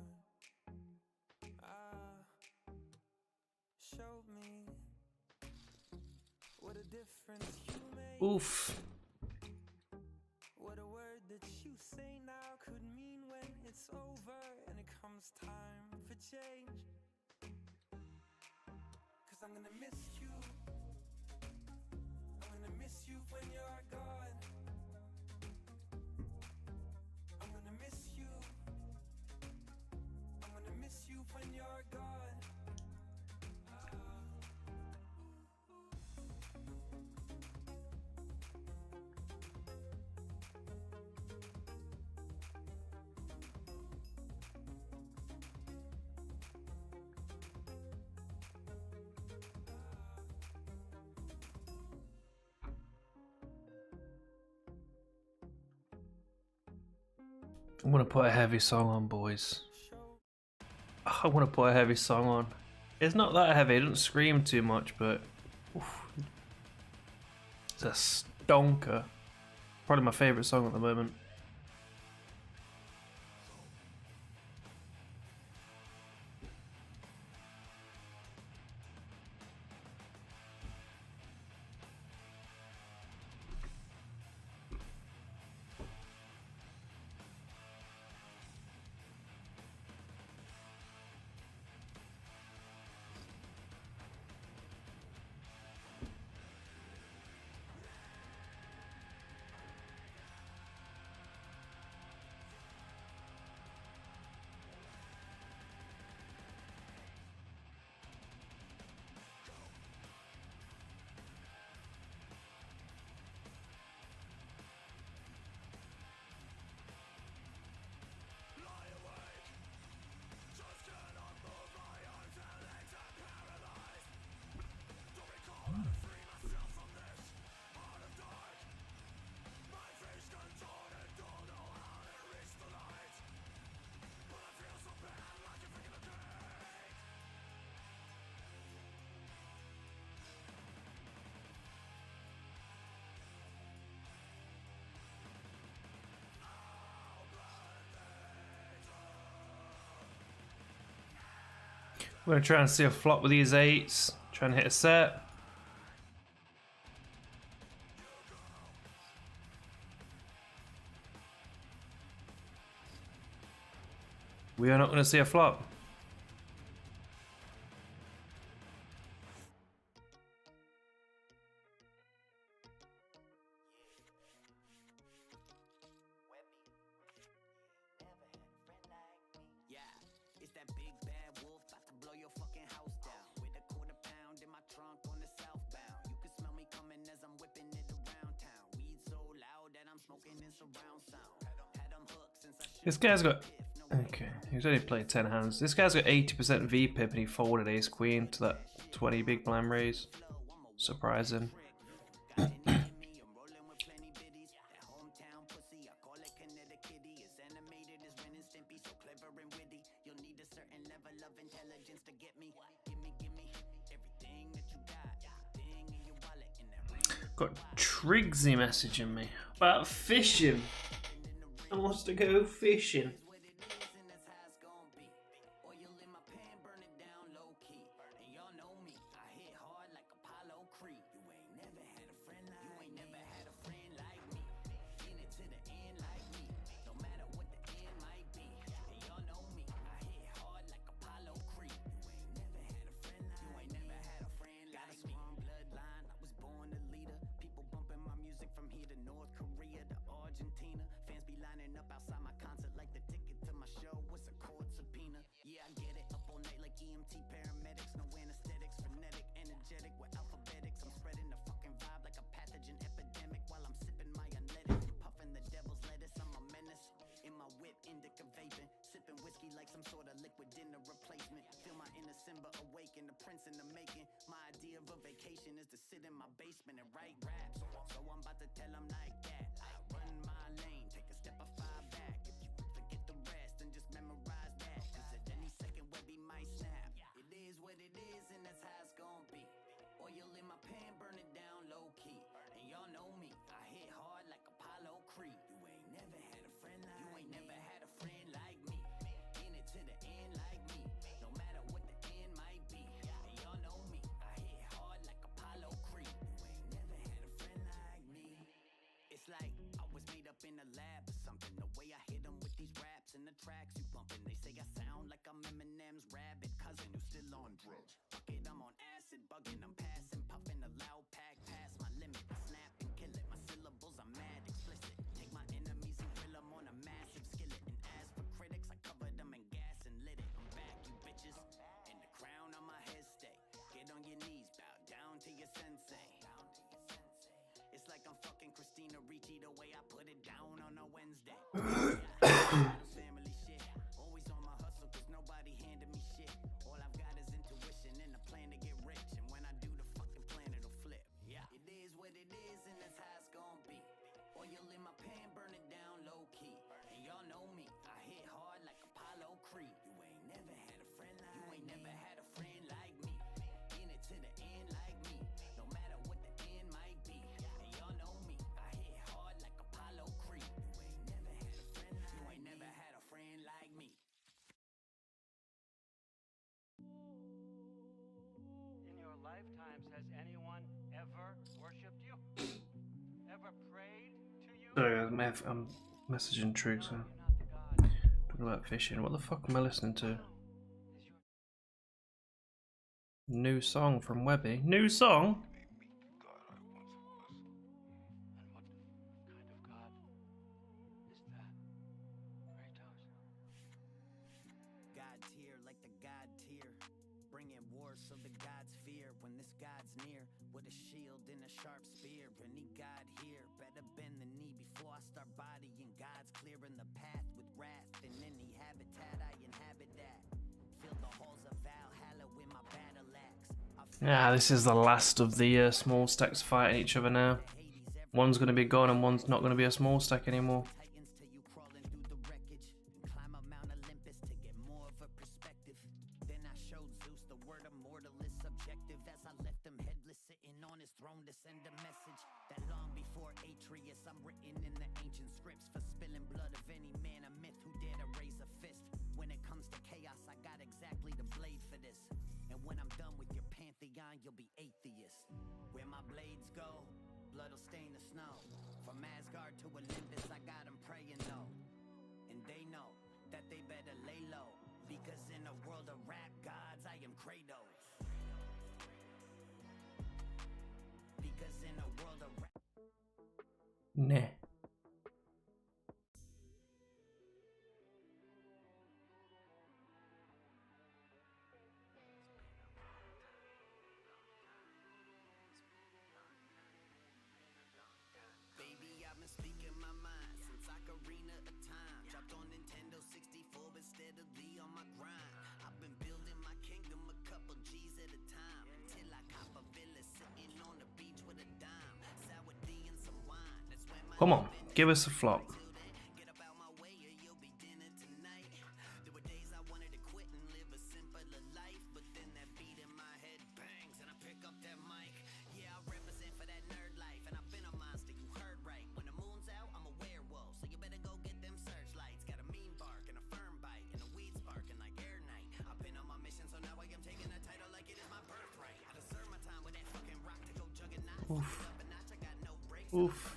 Show me what a difference you make. Oof. What a word that you say now could mean when it's over and it comes time for change. 'Cause I'm gonna miss you. I'm gonna miss you when you're gone. I'm gonna miss you. I'm gonna miss you when you're gone. I'm gonna put a heavy song on, boys. I want to put a heavy song on. It's not that heavy, it doesn't scream too much, but oof. It's a stonker. Probably my favourite song at the moment. I'm gonna try and see a flop with these 8s. Try and hit a set. We are not gonna see a flop. Yeah, it's that big bad wolf about to blow your fucking house down. With a £1/4 in my trunk on the southbound. You can smell me coming as I'm whipping it around town. Weed so loud that I'm smoking in surround sound. Had 'em hooked since I This guy's got. Okay, he's only played 10 hands. This guy's got 80% VPIP and he folded ace queen to that 20 big blind raise. Surprising. Got Triggsy messaging me about fishing. I wants to go fishing. sticky like some sort of liquid dinner replacement. Feel my inner Simba awaken, the prince in the making. My idea of a vacation is to sit in my basement and write raps. So I'm about to tell them like that. I run my lane, take a step or 5 back. If you forget the rest, then just memorize that. Cause at any second Webby might snap. It is what it is, and that's how it's gonna be. Oil in my pan, burn it down low key. And y'all know me, I hit hard like Apollo Creed. You ain't never had a friend like me. You ain't never had a friend like me. In it to the end like me. No matter what the end might be. And y'all know me, I hit hard like Apollo Creed. You ain't never had a friend like me. It's like I was made up in a lab or something. The way I hit them with these raps and the tracks you bumping. They say I sound like I'm Eminem's rabbit cousin who's still on drugs. Fuck it, I'm on acid, bugging, I'm passing, puffing a loud pack, past my limit. I snap and kill it. My syllables are mad explicit. Take my enemies and grill them on a massive skillet. And as for critics, I covered them in gas and lit it. I'm back, you bitches, and the crown on my head stay. Get on your knees, bow down to your sensei. It's like I'm fucking Christina Ricci the way I put it down on a Wednesday. Family shit, always on my hustle cause nobody handed me shit. All I've got is intuition and a plan to get rich. And when I do, the fucking plan it'll flip. Yeah, it is what it is and that's how it's gonna be. Oil in my pan, burn it down low key. And y'all know me, I hit hard like Apollo Creed. You ain't never had a friend like me. You ain't never had a friend like me. In it to the end like me. No matter what the end might be. And y'all know me, I hit hard like Apollo Creed. You ain't never had a friend like me. You ain't never had a friend like me. In your lifetimes, has anyone ever worshipped you? Ever prayed to you? Sorry, I'm messaging Triggs. No, you're not the God. Talking about fishing. What the fuck am I listening to? Is your New song from Webby. New song? And what kind of God is that? Kratos. God tier like the God tier. Bringing war so the gods fear. When this God's near, with a shield and a sharp spear. Any God here, better bend the knee before I start bodying. God's clearing the path with wrath. In any habitat I inhabit that. Fill the halls of Valhalla with my battle axe. Yeah, this is the last of the small stacks fighting each other now. One's going to be gone and one's not going to be a small stack anymore. Titans till you crawling through the wreckage and climb up Mount Olympus to get more of a perspective. Then I showed Zeus the word immortal is subjective as I left him headless sitting on his throne to send a message that long before Atreus I'm written in the ancient scripts for spilling blood of any man or myth who dare to raise a fist. When it comes to chaos I got exactly the blade for this. And when I'm done with your pantheon you'll be atheist. Where my blades go, blood'll stain the snow. From Asgard to Olympus, I got them praying though. And they know that they better lay low. Because in a world of rap gods, I am Kratos. Because in a world of rap. Nah. Baby, I've been speaking my mind since Ocarina of Time. Dropped on Nintendo 64, but steadily on my grind. I've been building my kingdom a couple G's at a time. Till I cop a villa sitting on the beach with a dime. Sour D and some wine. That's when my Come on, give us a flop. get up out my way or you'll be dinner tonight. There were days I wanted to quit and live a simpler life. But then that beat in my head bangs and I pick up that mic. Yeah, I represent for that nerd life. And I've been a monster, you heard right. When the moon's out, I'm a werewolf. So you better go get them searchlights. Got a mean bark and a firm bite. And a weed sparking like air night. I've been on my mission, so now I am taking a title like it is my birthright. I done served my time with that fucking rock to go juggernaut. Oof. Up a notch, I got no brakes. Oof.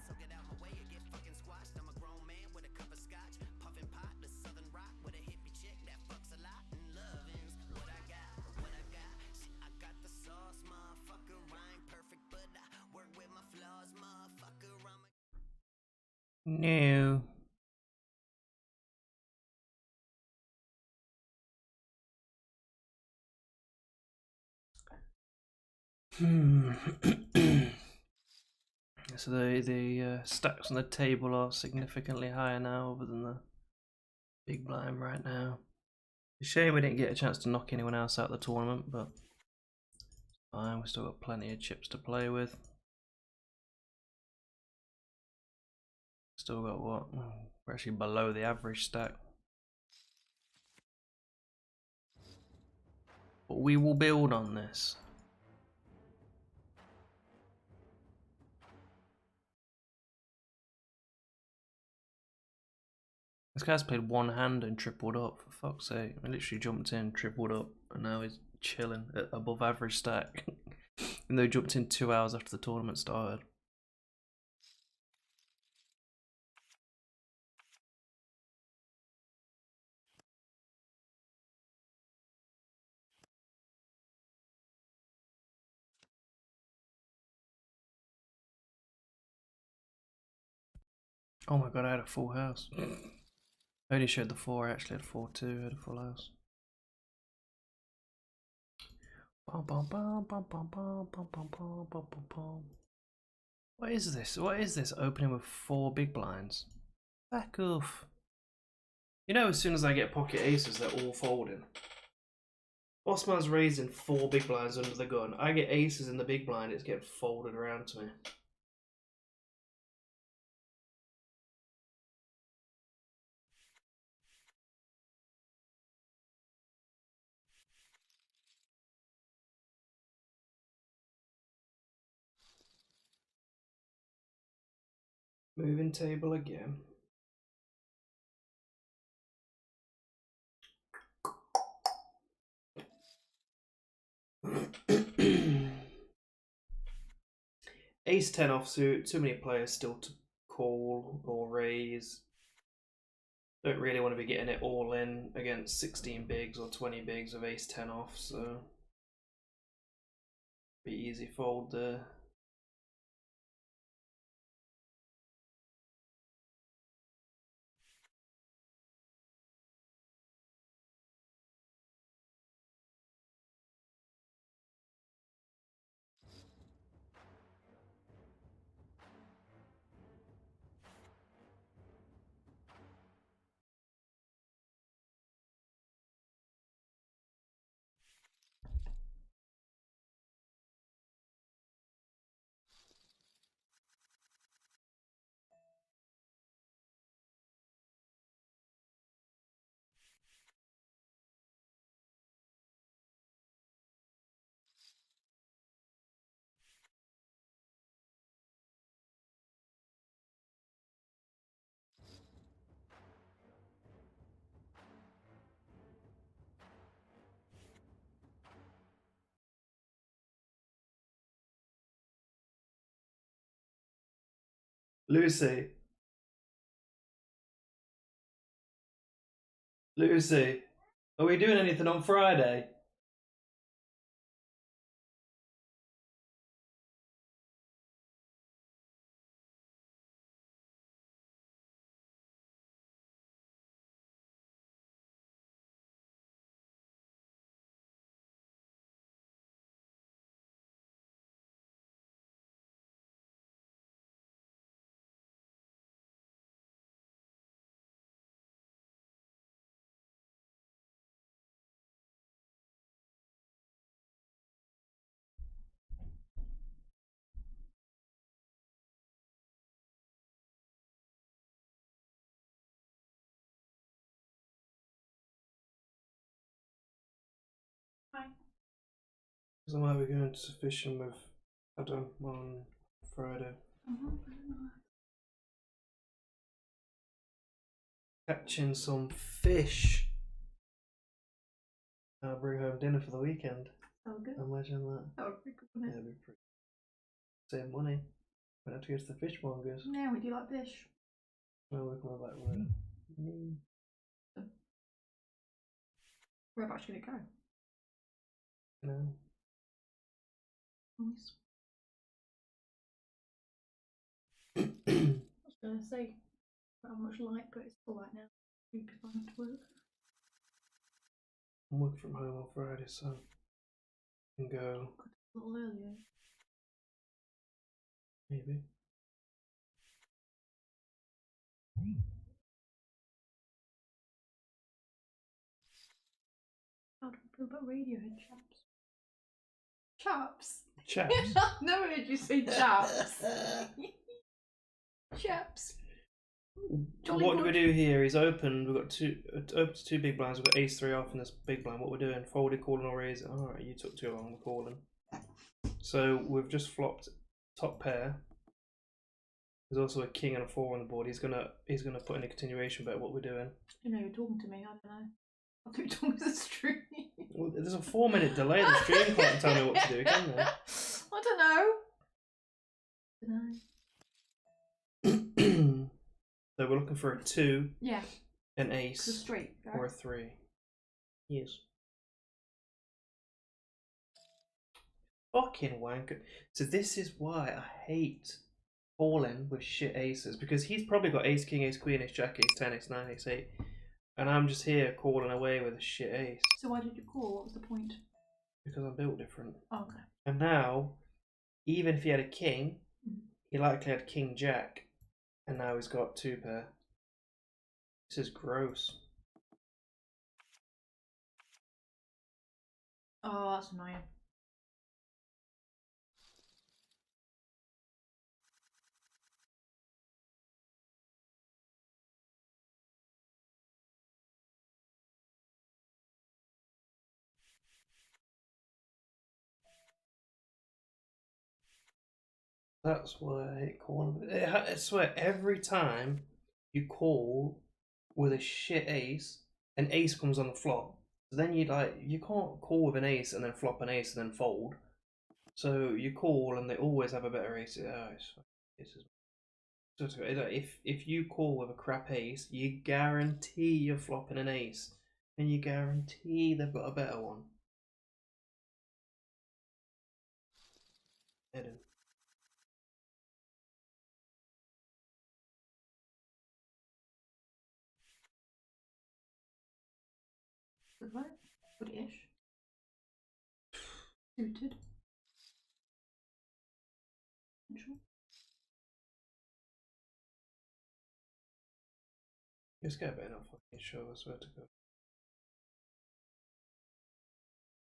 So get out my way or get fucking squashed. I'm a grown man with a cup of scotch. Puffin' pot, the southern rock with a hippie chick that fucks a lot. And loving's what I got, what I got. Shit, I got the sauce, motherfucker. I ain't perfect, but I work with my flaws, motherfucker. I'm a No. So the stacks on the table are significantly higher now, other than the Big blind right now. It's a shame we didn't get a chance to knock anyone else out of the tournament, but fine, we've still got plenty of chips to play with. Still got what? We're actually below the average stack. But we will build on this. This guy's played one hand and tripled up, for fuck's sake. I literally jumped in, tripled up, and now he's chilling at above average stack. Even though he jumped in 2 hours after the tournament started. Oh my god, I had a full house. I only showed the 4, I actually had 4-2, I had a full house. What is this? What is this? Opening with 4 big blinds? Back off. You know, as soon as I get pocket aces, they're all folding. Bossman's raising 4 big blinds under the gun. I get aces in the big blind, it's getting folded around to me. Moving table again. Ace 10 offsuit, too many players still to call or raise. Don't really want to be getting it all in against 16 bigs or 20 bigs of ace 10 off, so be easy fold there. Lucy. Lucy, are we doing anything on Friday? Hi. Because I might be going to fishing with Adam on Friday. Catching some fish. I'll bring home dinner for the weekend. Oh, good. Imagine that. That would be good, wouldn't it? That'd be pretty. Save money. We'd have to go to the fishmongers. Yeah, we do like fish. Well, we're coming back with me. Whereabouts should it go? No. Nice. I was going to say how much light, but it's all right now. We'd be fine to work. I'm working from home on Friday, so I can go. A little earlier. Maybe. What about Radiohead chaps? Chaps? Chaps. I've never heard you say chaps. Chaps. Jolly What do we good. do here? He's opened. We've got open to 2 big blinds. We've got ace 3 off in this big blind. What we're doing? Folded, calling, or raising. Alright, you took too long. We're calling. So we've just flopped top pair. There's also a king and a 4 on the board. He's gonna put in a continuation bet. What we're doing? You know, you're talking to me. I don't know. I thought you were talking to the stream. Well, there's a 4-minute delay. The stream can't tell me what to do, can they? I don't know. So we're looking for a 2, Yeah, an it's a ace, straight. Right? or a 3. Yes. Fucking wanker. So this is why I hate calling with shit aces, because he's probably got ace, king, ace, queen, ace, jack, ace, 10, ace, 9, ace, 8. And I'm just here calling away with a shit ace. So why did you call? What was the point? Because I'm built different. Oh, okay. And now, even if he had a king, he likely had king, jack. And now he's got 2 pair. This is gross. Oh, that's annoying. That's why I hate calling. I swear, every time you call with a shit ace, an ace comes on the flop. So then you can't call with an ace and then flop an ace and then fold. So you call and they always have a better ace. Oh, if you call with a crap ace, you guarantee you're flopping an ace, and you guarantee they've got a better one. Eden. Good right? Good-ish. Suited. Potential. Just get a better fucking show, I swear to God.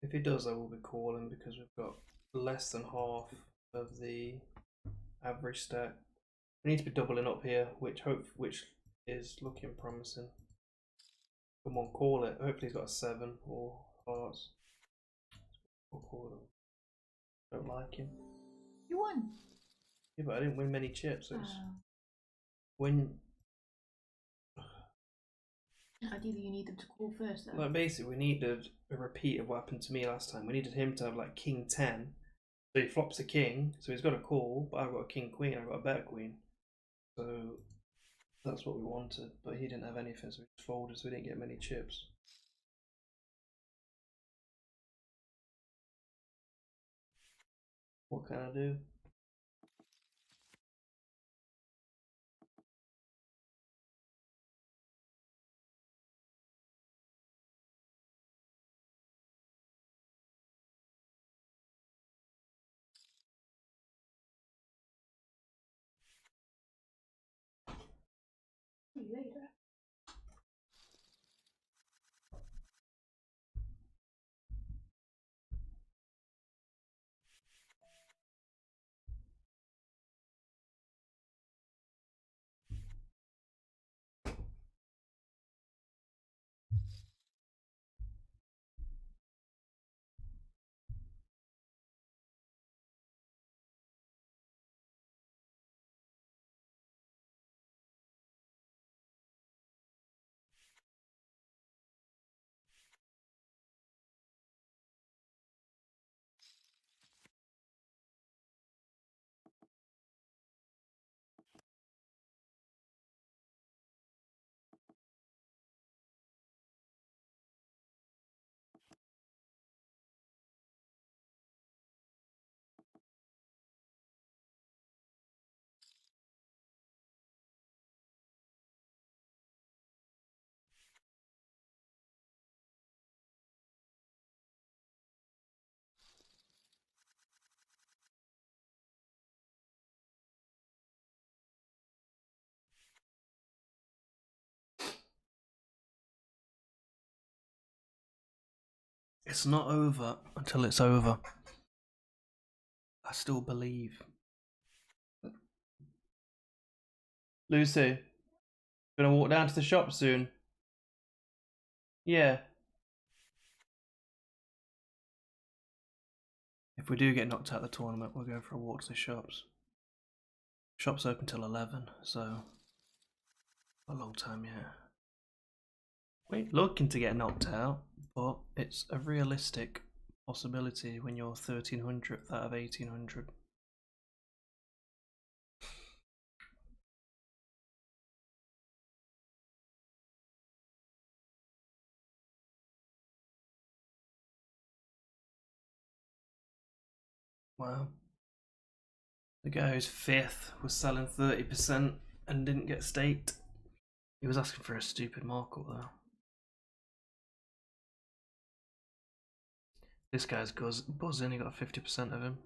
If he does, I will be calling because we've got less than half of the average stack. We need to be doubling up here, which is looking promising. Come on, call it. Hopefully he's got a 7 or hearts. We'll call him. Don't like him. You won. Yeah, but I didn't win many chips. It's Oh. when Ideally, you need them to call first, though. like basically we needed a repeat of what happened to me last time. We needed him to have like king 10. So he flops a king, so he's got a call, but I've got a king queen, I've got a better queen. So that's what we wanted, but he didn't have anything, so we just folded, so we didn't get many chips. What can I do? See you later. It's not over until it's over. I still believe. Lucy, gonna walk down to the shop soon. Yeah. If we do get knocked out of the tournament, we'll go for a walk to the shops. Shop's open till 11, so a long time yet. We're looking to get knocked out, but it's a realistic possibility when you're 1300th out of 1800. Wow. The guy who's 5th was selling 30% and didn't get staked. He was asking for a stupid markup though. This guy's buzzing, he got 50% of him.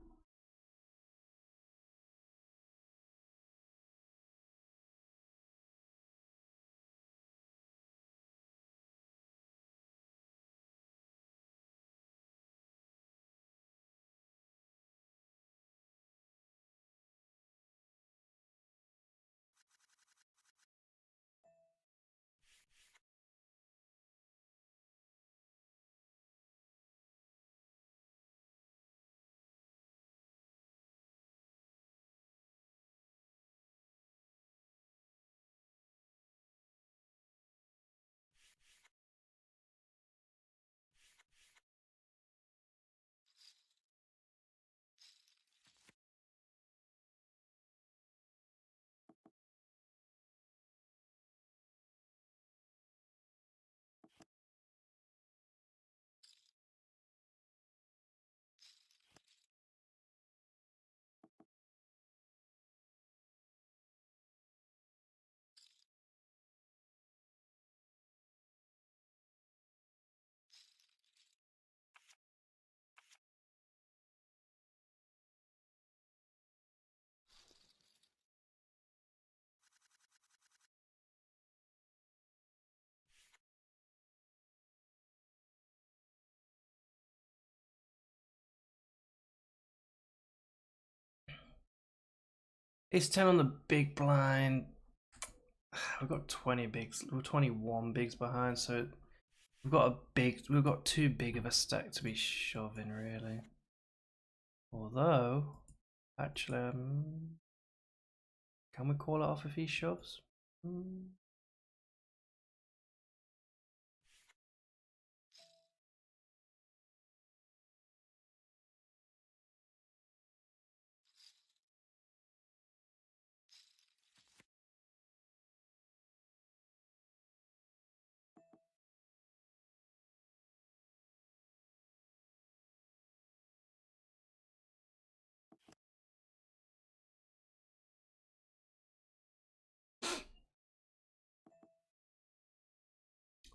It's 10 on the big blind. We've got 20 bigs. We're 21 bigs behind, so we've got too big of a stack to be shoving, really. Although, actually, can we call it off if he shoves?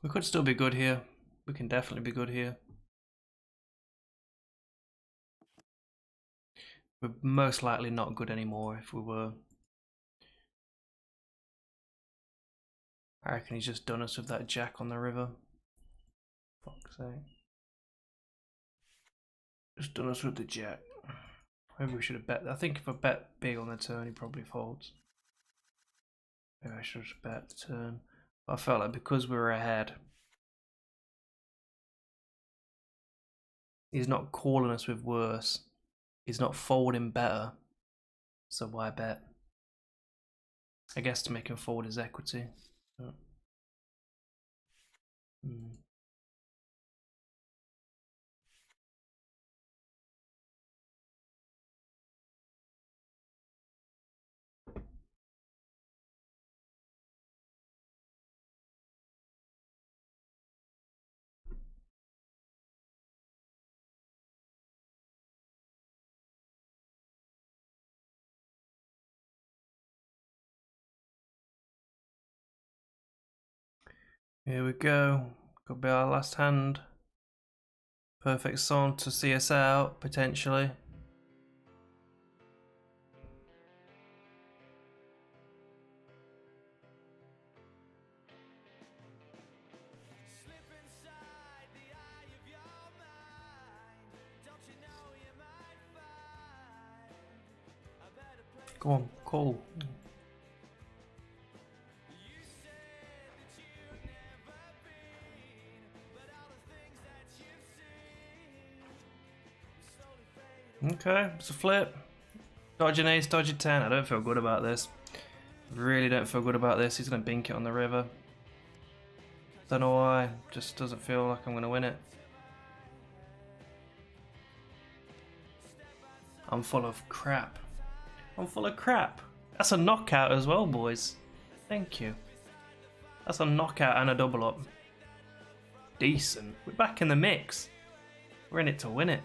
We could still be good here. We can definitely be good here. We're most likely not good anymore if we were. I reckon he's just done us with that jack on the river. Fuck's sake. Just done us with the jack. Maybe we should have bet. I think if I bet big on the turn, he probably folds. Maybe I should have bet the turn. But I felt like because we were ahead, he's not calling us with worse. He's not folding better. So why bet? I guess to make him fold his equity. Here we go. Could be our last hand. Perfect song to see us out, potentially. Slip inside the eye of your mind. Go on, call. Okay, it's a flip. Dodge an ace, dodge a 10. I don't feel good about this. Really don't feel good about this. He's going to bink it on the river. Don't know why. Just doesn't feel like I'm going to win it. I'm full of crap. I'm full of crap. That's a knockout as well, boys. Thank you. That's a knockout and a double up. Decent. We're back in the mix. We're in it to win it.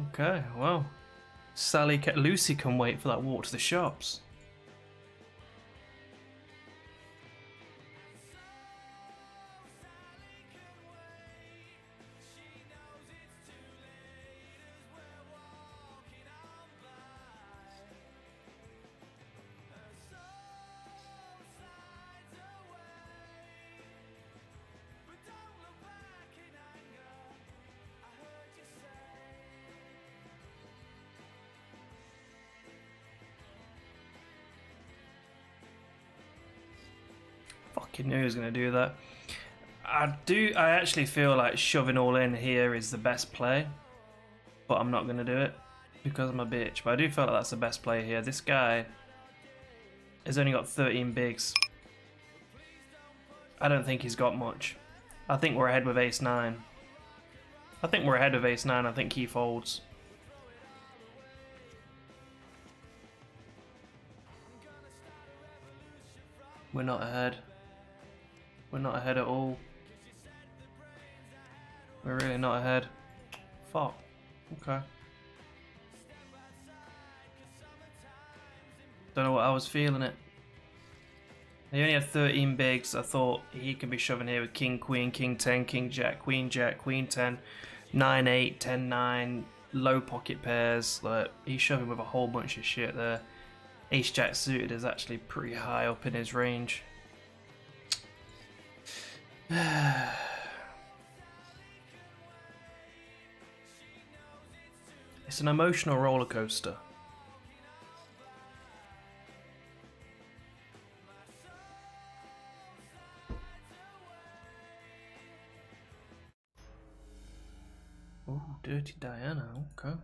Okay, well. Lucy can wait for that walk to the shops. Fucking knew he was going to do that. I actually feel like shoving all in here is the best play, but I'm not going to do it because I'm a bitch. But I do feel like that's the best play here. This guy has only got 13 bigs. I don't think he's got much. I think we're ahead with ace-9. I think we're ahead with ace-9. I think he folds. We're not ahead. We're not ahead at all. We're really not ahead. Fuck. Okay. Don't know what I was feeling it. He only had 13 bigs. I thought he could be shoving here with king, queen, king 10, king jack, queen 10, 9, 8, 10, 9, low pocket pairs. Like, he's shoving with a whole bunch of shit there. Ace jack suited is actually pretty high up in his range. It's an emotional roller coaster. Oh, Dirty Diana, okay.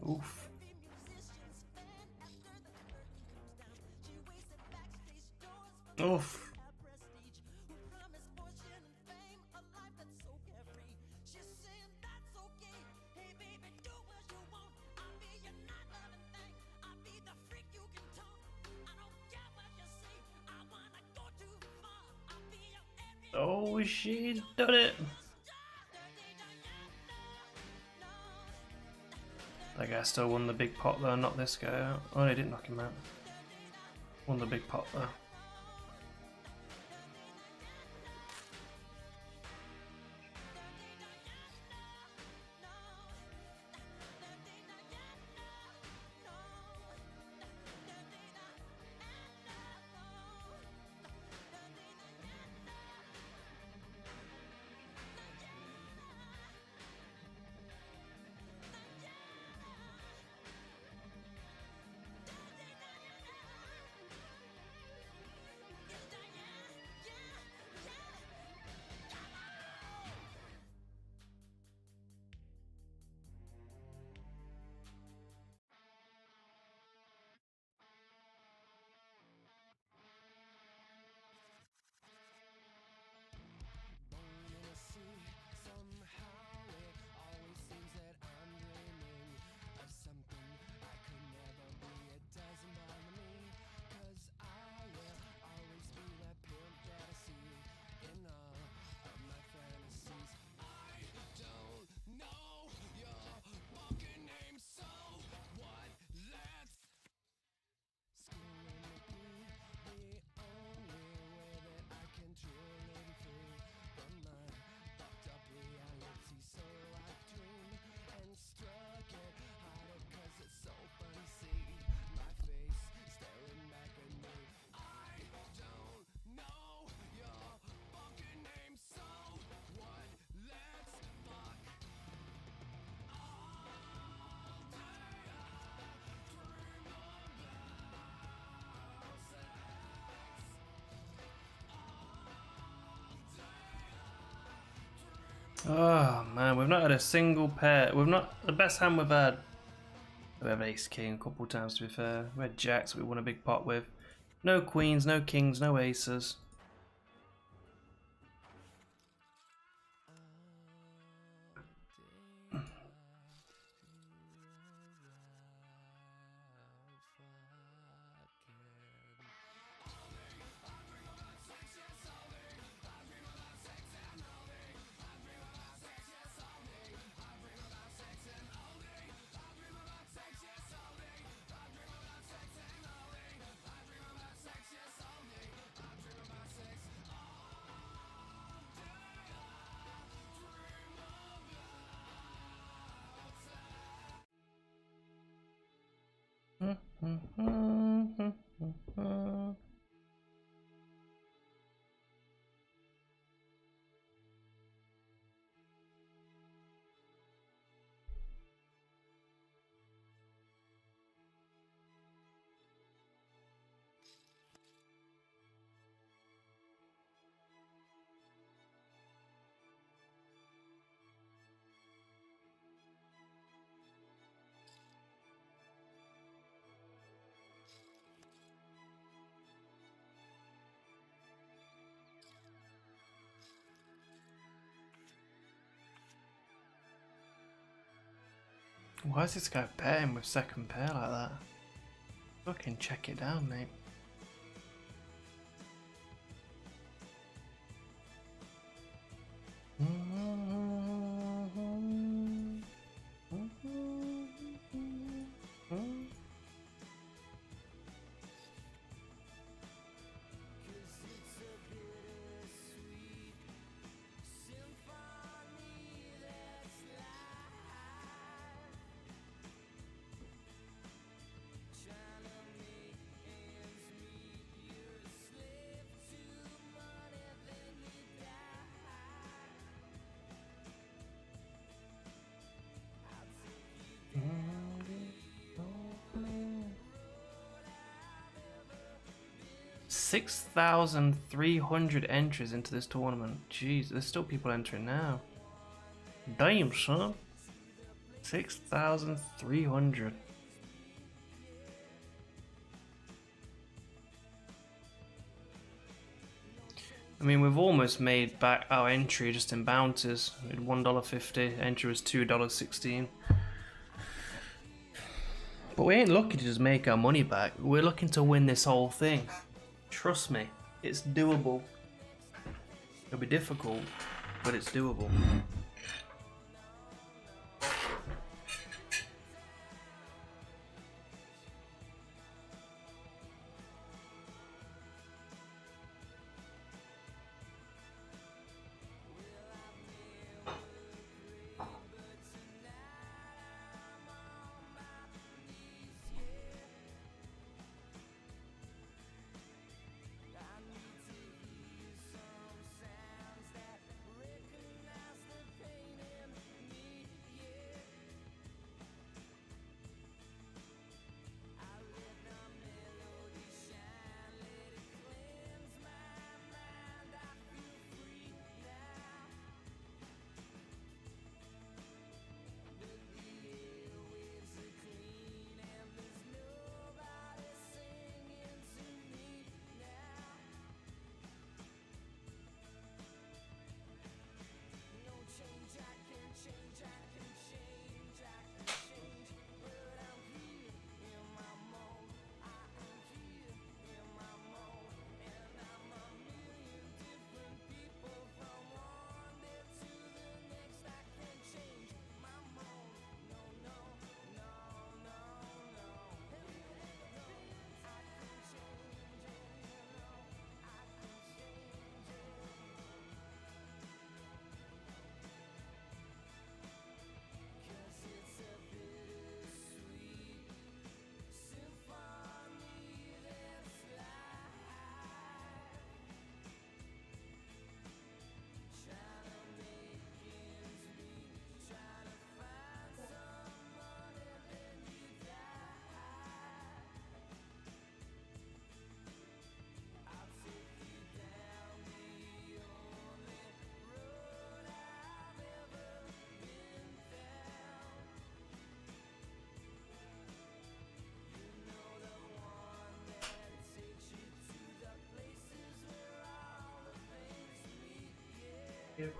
Oof. Oof. Oh, she's done it. That guy still won the big pot though, not this guy out. Oh, he didn't knock him out. Won the big pot though. Oh man, we've not had a single pair. We've not the best hand we've had. We have ace king a couple of times to be fair. We had jacks we won a big pot with. No queens, no kings, no aces. Why is this guy betting with second pair like that? Fucking check it down, mate. $6,300 entries into this tournament. Jeez, there's still people entering now. Damn, son. 6,300. I mean, we've almost made back our entry just in bounties. We had $1.50, entry was $2.16. But we ain't looking to just make our money back. We're looking to win this whole thing. Trust me, it's doable. It'll be difficult, but it's doable.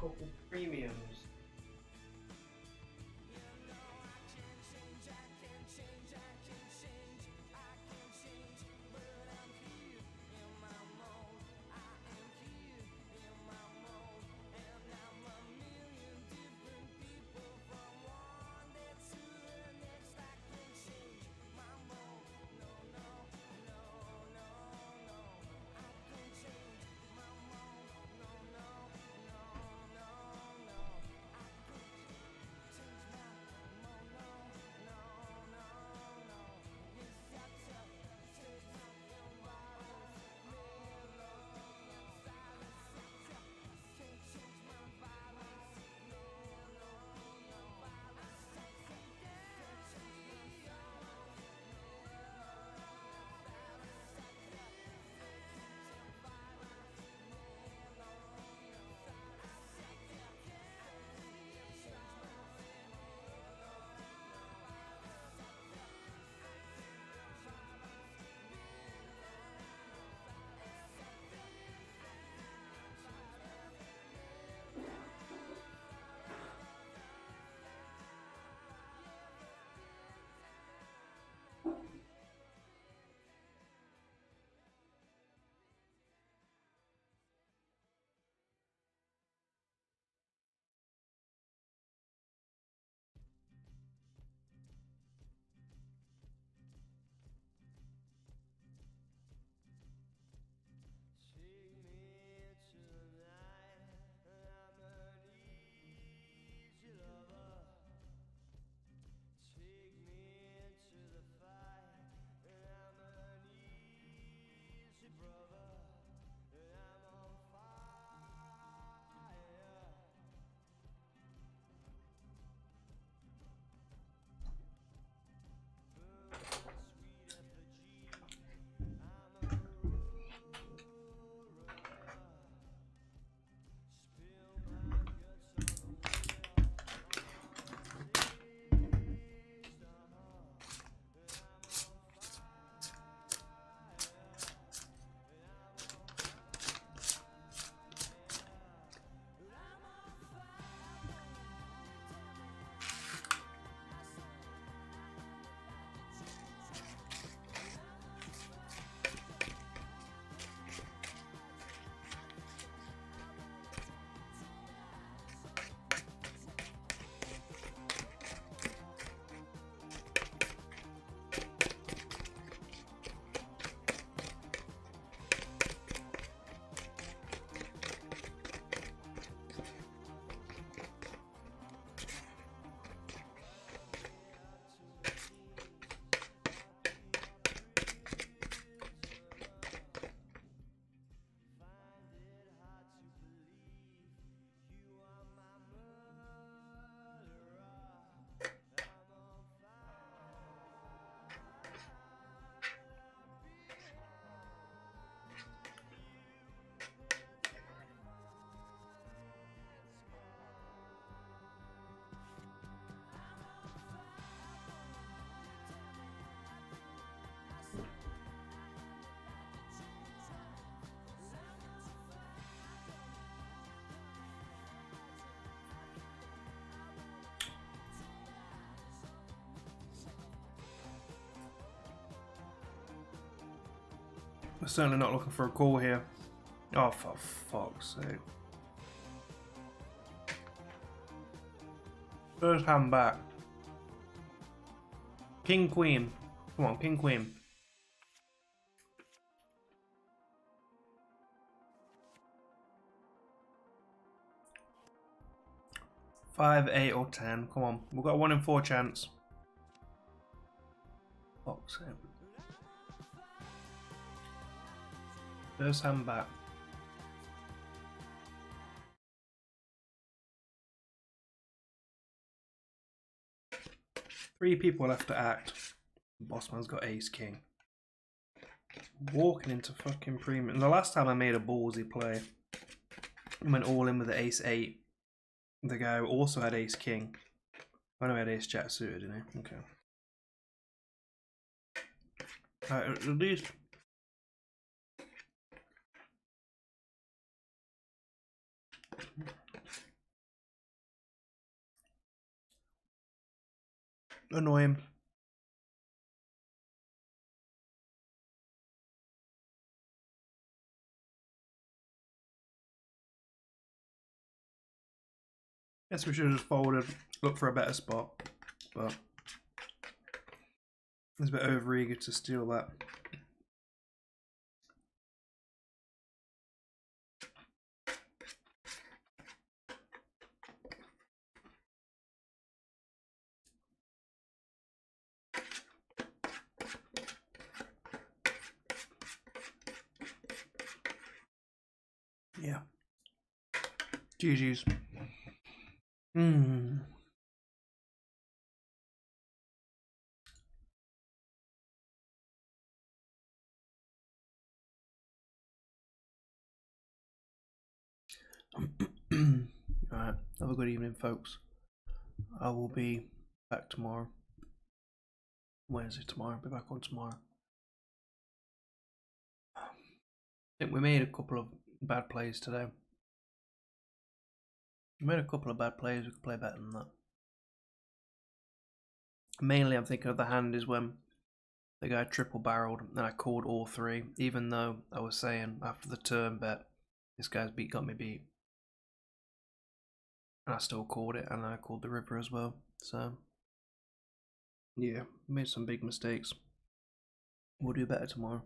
couple premiums. We're certainly not looking for a call here. Oh, for fuck's sake. First hand back. King, queen. Come on, king, queen. 5, 8 or 10. Come on. We've got a 1 in 4 chance. Fuck's sake. First hand back. Three people left to act. Bossman's got ace king. Walking into fucking premium. And the last time I made a ballsy play, I went all in with the ace 8. The guy also had ace king. I know he had ace jack suited, didn't he? Okay. Alright, at least. Annoying. Guess we should have just folded, look for a better spot, but I was a bit overeager to steal that. Yeah. GG's. Alright, have a good evening, folks. I will be back tomorrow. Wednesday tomorrow, I'll be back on tomorrow. I think we made a couple of bad plays today. We made a couple of bad plays, we could play better than that. Mainly I'm thinking of the hand is when the guy triple barreled and I called all three, even though I was saying after the turn bet this guy's beat got me beat. And I still called it, and I called the river as well. So yeah, made some big mistakes. We'll do better tomorrow.